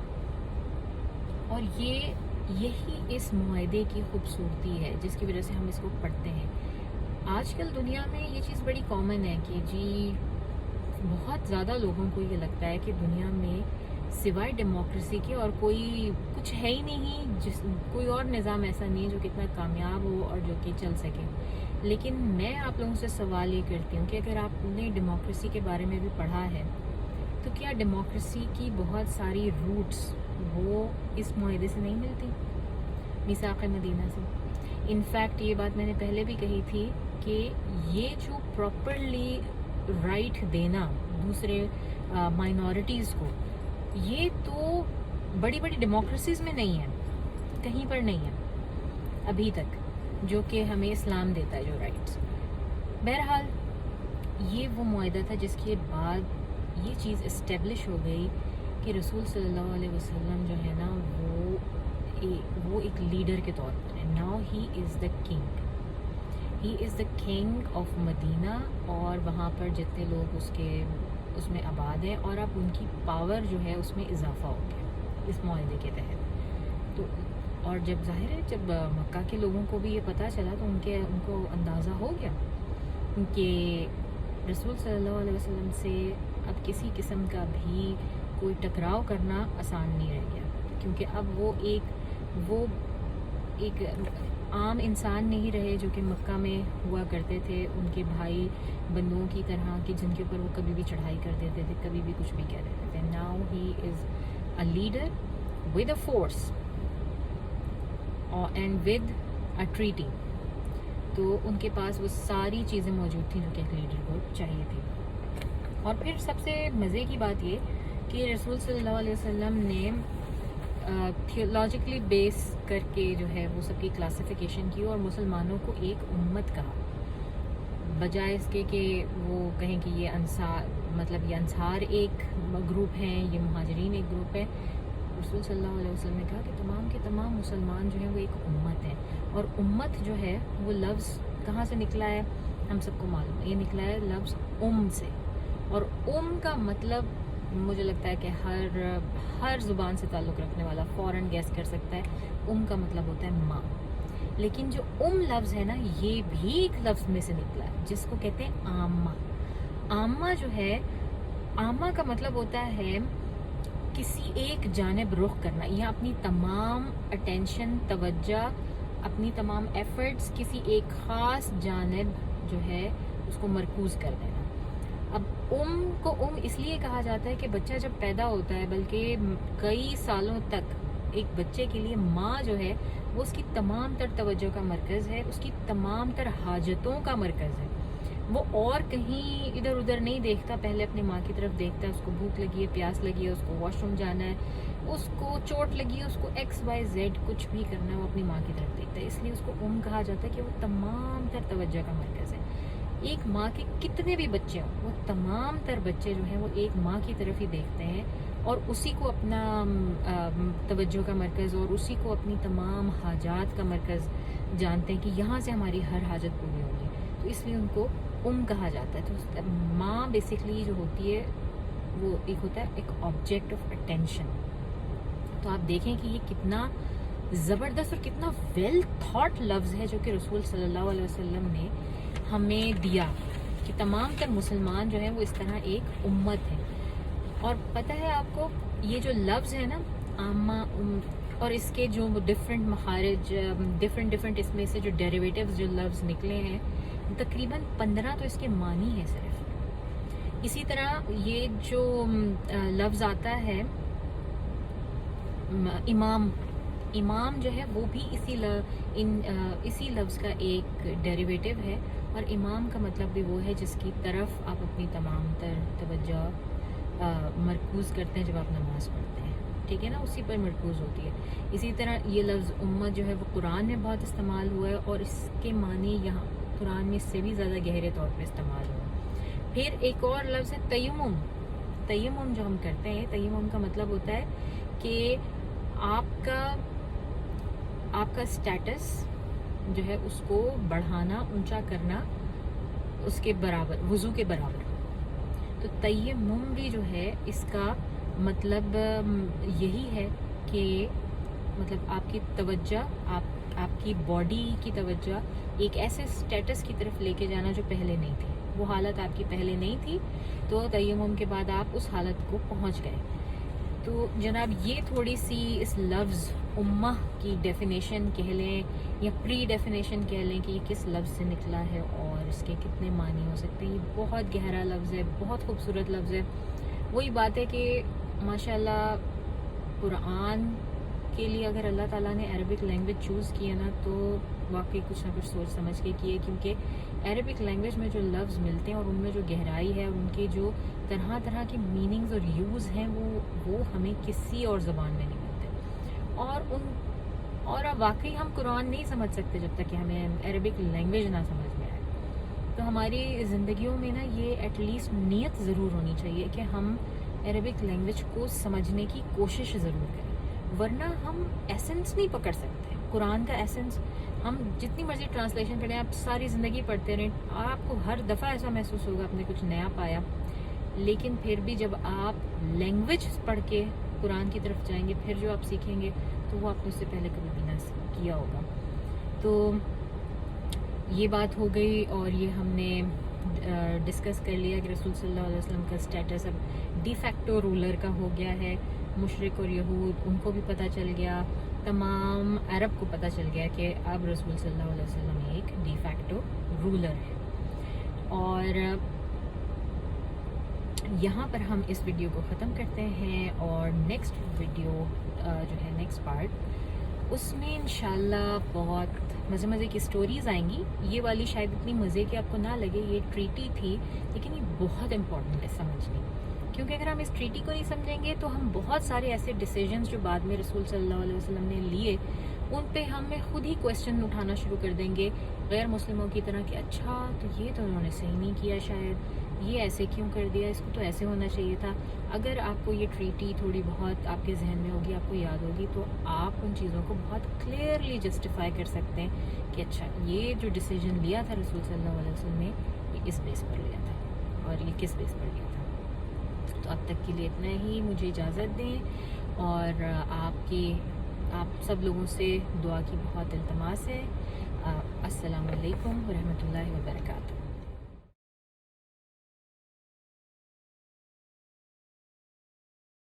A: اور یہی اس معاہدے کی خوبصورتی ہے جس کی وجہ سے ہم اس کو پڑھتے ہیں۔ آج کل دنیا میں یہ چیز بڑی کامن ہے کہ جی بہت زیادہ لوگوں کو یہ لگتا ہے کہ دنیا میں سوائے ڈیموکریسی کے اور کوئی کچھ ہے ہی نہیں، کوئی اور نظام ایسا نہیں جو کتنا کامیاب ہو اور جو کہ چل سکے۔ لیکن میں آپ لوگوں سے سوال یہ کرتی ہوں کہ اگر آپ نے ڈیموکریسی کے بارے میں بھی پڑھا ہے تو کیا ڈیموکریسی کی بہت ساری روٹس وہ اس معاہدے سے نہیں ملتی، میثاق مدینہ سے؟ انفیکٹ یہ بات میں نے پہلے بھی کہی تھی کہ یہ جو پراپرلی رائٹ دینا دوسرے مائنورٹیز کو، یہ تو بڑی بڑی ڈیموکریسیز میں نہیں ہے، کہیں پر نہیں ہے ابھی تک، جو کہ ہمیں اسلام دیتا ہے جو رائٹس۔ بہرحال یہ وہ معاہدہ تھا جس کے بعد یہ چیز اسٹیبلش ہو گئی کہ رسول صلی اللہ علیہ وسلم جو ہے نا وہ ایک لیڈر کے طور پر ہے. Now he is the king, he is the king of Medina, اور وہاں پر جتنے لوگ اس میں آباد ہیں، اور اب ان کی پاور جو ہے اس میں اضافہ ہو گیا اس معاہدے کے تحت. تو اور جب ظاہر ہے جب مکہ کے لوگوں کو بھی یہ پتہ چلا تو ان کو اندازہ ہو گیا کہ رسول صلی اللہ علیہ وسلم سے اب کسی قسم کا بھی کوئی ٹکراؤ کرنا آسان نہیں رہ گیا، کیونکہ اب وہ ایک عام انسان نہیں رہے جو کہ مکہ میں ہوا کرتے تھے ان کے بھائی بندوں کی طرح، کہ جن کے اوپر وہ کبھی بھی چڑھائی کر دیتے تھے، کبھی بھی کچھ بھی کہہ دیتے تھے. Now he is a leader with a force and with a treaty. تو ان کے پاس وہ ساری چیزیں موجود تھیں جو کہ ایک لیڈر کو چاہیے تھی. اور پھر سب سے مزے کی بات یہ کہ رسول صلی اللہ علیہ وسلم نے تھیولوجیکلی بیس کر کے جو ہے وہ سب کی کلاسیفیکیشن کی اور مسلمانوں کو ایک امت کہا، بجائے اس کے کہ وہ کہیں کہ یہ انصار ایک گروپ ہیں، یہ مہاجرین ایک گروپ ہے. رسول صلی اللہ علیہ وسلم نے کہا کہ تمام کے تمام مسلمان جو ہیں وہ ایک امت ہیں. اور امت جو ہے وہ لفظ کہاں سے نکلا ہے ہم سب کو معلوم ہے، یہ نکلا ہے لفظ سے. اور کا مطلب مجھے لگتا ہے کہ ہر زبان سے تعلق رکھنے والا فوراً گیس کر سکتا ہے. کا مطلب ہوتا ہے ماں. لیکن جو لفظ ہے نا یہ بھی ایک لفظ میں سے نکلا ہے جس کو کہتے ہیں عامہ. عامہ جو ہے، عامہ کا مطلب ہوتا ہے کسی ایک جانب رخ کرنا، یا اپنی تمام اٹینشن، توجہ، اپنی تمام ایفرٹس کسی ایک خاص جانب جو ہے اس کو مرکوز کر دینا. اب کو اس لیے کہا جاتا ہے کہ بچہ جب پیدا ہوتا ہے، بلکہ کئی سالوں تک ایک بچے کے لیے ماں جو ہے وہ اس کی تمام تر توجہ کا مرکز ہے، اس کی تمام تر حاجتوں کا مرکز ہے. وہ اور کہیں ادھر ادھر نہیں دیکھتا، پہلے اپنی ماں کی طرف دیکھتا ہے. اس کو بھوک لگی ہے، پیاس لگی ہے، اس کو واش روم جانا ہے، اس کو چوٹ لگی ہے، اس کو XYZ کچھ بھی کرنا ہے، وہ اپنی ماں کی طرف دیکھتا ہے. اس لیے اس کو کہا جاتا ہے کہ وہ تمام تر توجہ کا مرکز ہے. ایک ماں کے کتنے بھی بچے ہوں، وہ تمام تر بچے جو ہیں وہ ایک ماں کی طرف ہی دیکھتے ہیں اور اسی کو اپنا توجہ کا مرکز اور اسی کو اپنی تمام حاجات کا مرکز جانتے ہیں کہ یہاں سے ہماری ہر حاجت پوری ہوگی. تو اس لیے ان کو کہا جاتا ہے. تو ماں بیسکلی جو ہوتی ہے وہ ایک ہوتا ہے ایک آبجیکٹ آف اٹینشن. تو آپ دیکھیں کہ یہ کتنا زبردست اور کتنا ویل تھاٹ لفظ ہے جو کہ رسول صلی اللہ علیہ وسلم نے ہمیں دیا کہ تمام تر مسلمان جو ہیں وہ اس طرح ایک امت ہے. اور پتہ ہے آپ کو یہ جو لفظ ہے نا عامہ، اور اس کے جو ڈفرینٹ مخارج، ڈفرینٹ اس میں سے جو ڈیریویٹیوز جو لفظ نکلے ہیں تقریباً 15 تو اس کے معنی ہے صرف. اسی طرح یہ جو لفظ آتا ہے امام جو ہے وہ بھی اسی لفظ کا ایک ڈیریویٹیو ہے. اور امام کا مطلب بھی وہ ہے جس کی طرف آپ اپنی تمام تر توجہ مرکوز کرتے ہیں جب آپ نماز پڑھتے ہیں، ٹھیک ہے نا، اسی پر مرکوز ہوتی ہے. اسی طرح یہ لفظ امت جو ہے وہ قرآن میں بہت استعمال ہوا ہے اور اس کے معنی یہاں قرآن میں اس سے بھی زیادہ گہرے طور پہ استعمال ہوا. پھر ایک اور لفظ ہے تیمم. تیمم جو ہم کرتے ہیں، تیمم کا مطلب ہوتا ہے کہ آپ کا اسٹیٹس جو ہے اس کو بڑھانا، اونچا کرنا، اس کے برابر، وضو کے برابر. تو تیمم بھی جو ہے اس کا مطلب یہی ہے کہ مطلب آپ کی توجہ، آپ کی باڈی کی توجہ ایک ایسے اسٹیٹس کی طرف لے کے جانا جو پہلے نہیں تھی. وہ حالت آپ کی پہلے نہیں تھی تو تیمم کے بعد آپ اس حالت کو پہنچ گئے. تو جناب یہ تھوڑی سی اس لفظ امہ کی ڈیفینیشن کہہ لیں یا پری ڈیفینیشن کہہ لیں کہ یہ کس لفظ سے نکلا ہے اور اس کے کتنے معنی ہو سکتے ہیں. یہ بہت گہرا لفظ ہے، بہت خوبصورت لفظ ہے. وہی بات ہے کہ ماشاءاللہ قرآن کے لیے اگر اللہ تعالیٰ نے عربک لینگویج چوز کی ہے نا تو واقعی کچھ نہ کچھ سوچ سمجھ کے کیے، کیونکہ عربک لینگویج میں جو لفظ ملتے ہیں اور ان میں جو گہرائی ہے، ان کے جو طرح طرح کے میننگز اور یوز ہیں وہ ہمیں کسی اور زبان میں نہیں ملتے. اور واقعی ہم قرآن نہیں سمجھ سکتے جب تک کہ ہمیں عربک لینگویج نہ سمجھ میں آئے. تو ہماری زندگیوں میں نا یہ ایٹ لیسٹ نیت ضرور ہونی چاہیے کہ ہم عربک لینگویج کو سمجھنے کی کوشش ضرور کریں، ورنہ ہم ایسنس نہیں پکڑ سکتے قرآن کا ایسنس. ہم جتنی مرضی ٹرانسلیشن پڑھیں، آپ ساری زندگی پڑھتے رہیں، آپ کو ہر دفعہ ایسا محسوس ہوگا آپ نے کچھ نیا پایا، لیکن پھر بھی جب آپ لینگویج پڑھ کے قرآن کی طرف جائیں گے، پھر جو آپ سیکھیں گے تو وہ آپ نے اس سے پہلے کبھی بھی نہ کیا ہوگا. تو یہ بات ہو گئی، اور یہ ہم نے ڈسکس کر لیا کہ رسول صلی اللہ علیہ وسلم کا اسٹیٹس اب ڈی فیکٹو رولر کا ہو گیا ہے. مشرک اور یہود ان کو بھی پتہ چل گیا، تمام عرب کو پتہ چل گیا کہ اب رسول صلی اللہ علیہ وسلم ایک ڈی فیکٹو رولر ہے. اور یہاں پر ہم اس ویڈیو کو ختم کرتے ہیں، اور نیکسٹ ویڈیو جو ہے نیکسٹ پارٹ، اس میں انشاءاللہ بہت مزے کی سٹوریز آئیں گی. یہ والی شاید اتنی مزے کی آپ کو نہ لگے، یہ ٹریٹی تھی لیکن یہ بہت امپورٹنٹ ہے سمجھنی، کیونکہ اگر ہم اس ٹریٹی کو نہیں سمجھیں گے تو ہم بہت سارے ایسے ڈیسیجنز جو بعد میں رسول صلی اللہ علیہ وسلم نے لیے ان پہ ہمیں خود ہی کویسچن اٹھانا شروع کر دیں گے غیر مسلموں کی طرح کہ اچھا تو یہ تو انہوں نے صحیح نہیں کیا، شاید یہ ایسے کیوں کر دیا، اس کو تو ایسے ہونا چاہیے تھا. اگر آپ کو یہ ٹریٹی تھوڑی بہت آپ کے ذہن میں ہوگی، آپ کو یاد ہوگی، تو آپ ان چیزوں کو بہت کلیئرلی جسٹیفائی کر سکتے ہیں کہ اچھا یہ جو ڈیسیجن لیا تھا رسول صلی اللہ علیہ وسلم نے یہ اس بیس پر لیا تھا اور یہ کس بیس پر لیا تھا. تو اب تک کے لیے اتنا ہی، مجھے اجازت دیں، اور آپ سب لوگوں سے دعا کی بہت التماس ہے. السلام علیکم ورحمۃ اللہ وبرکاتہ.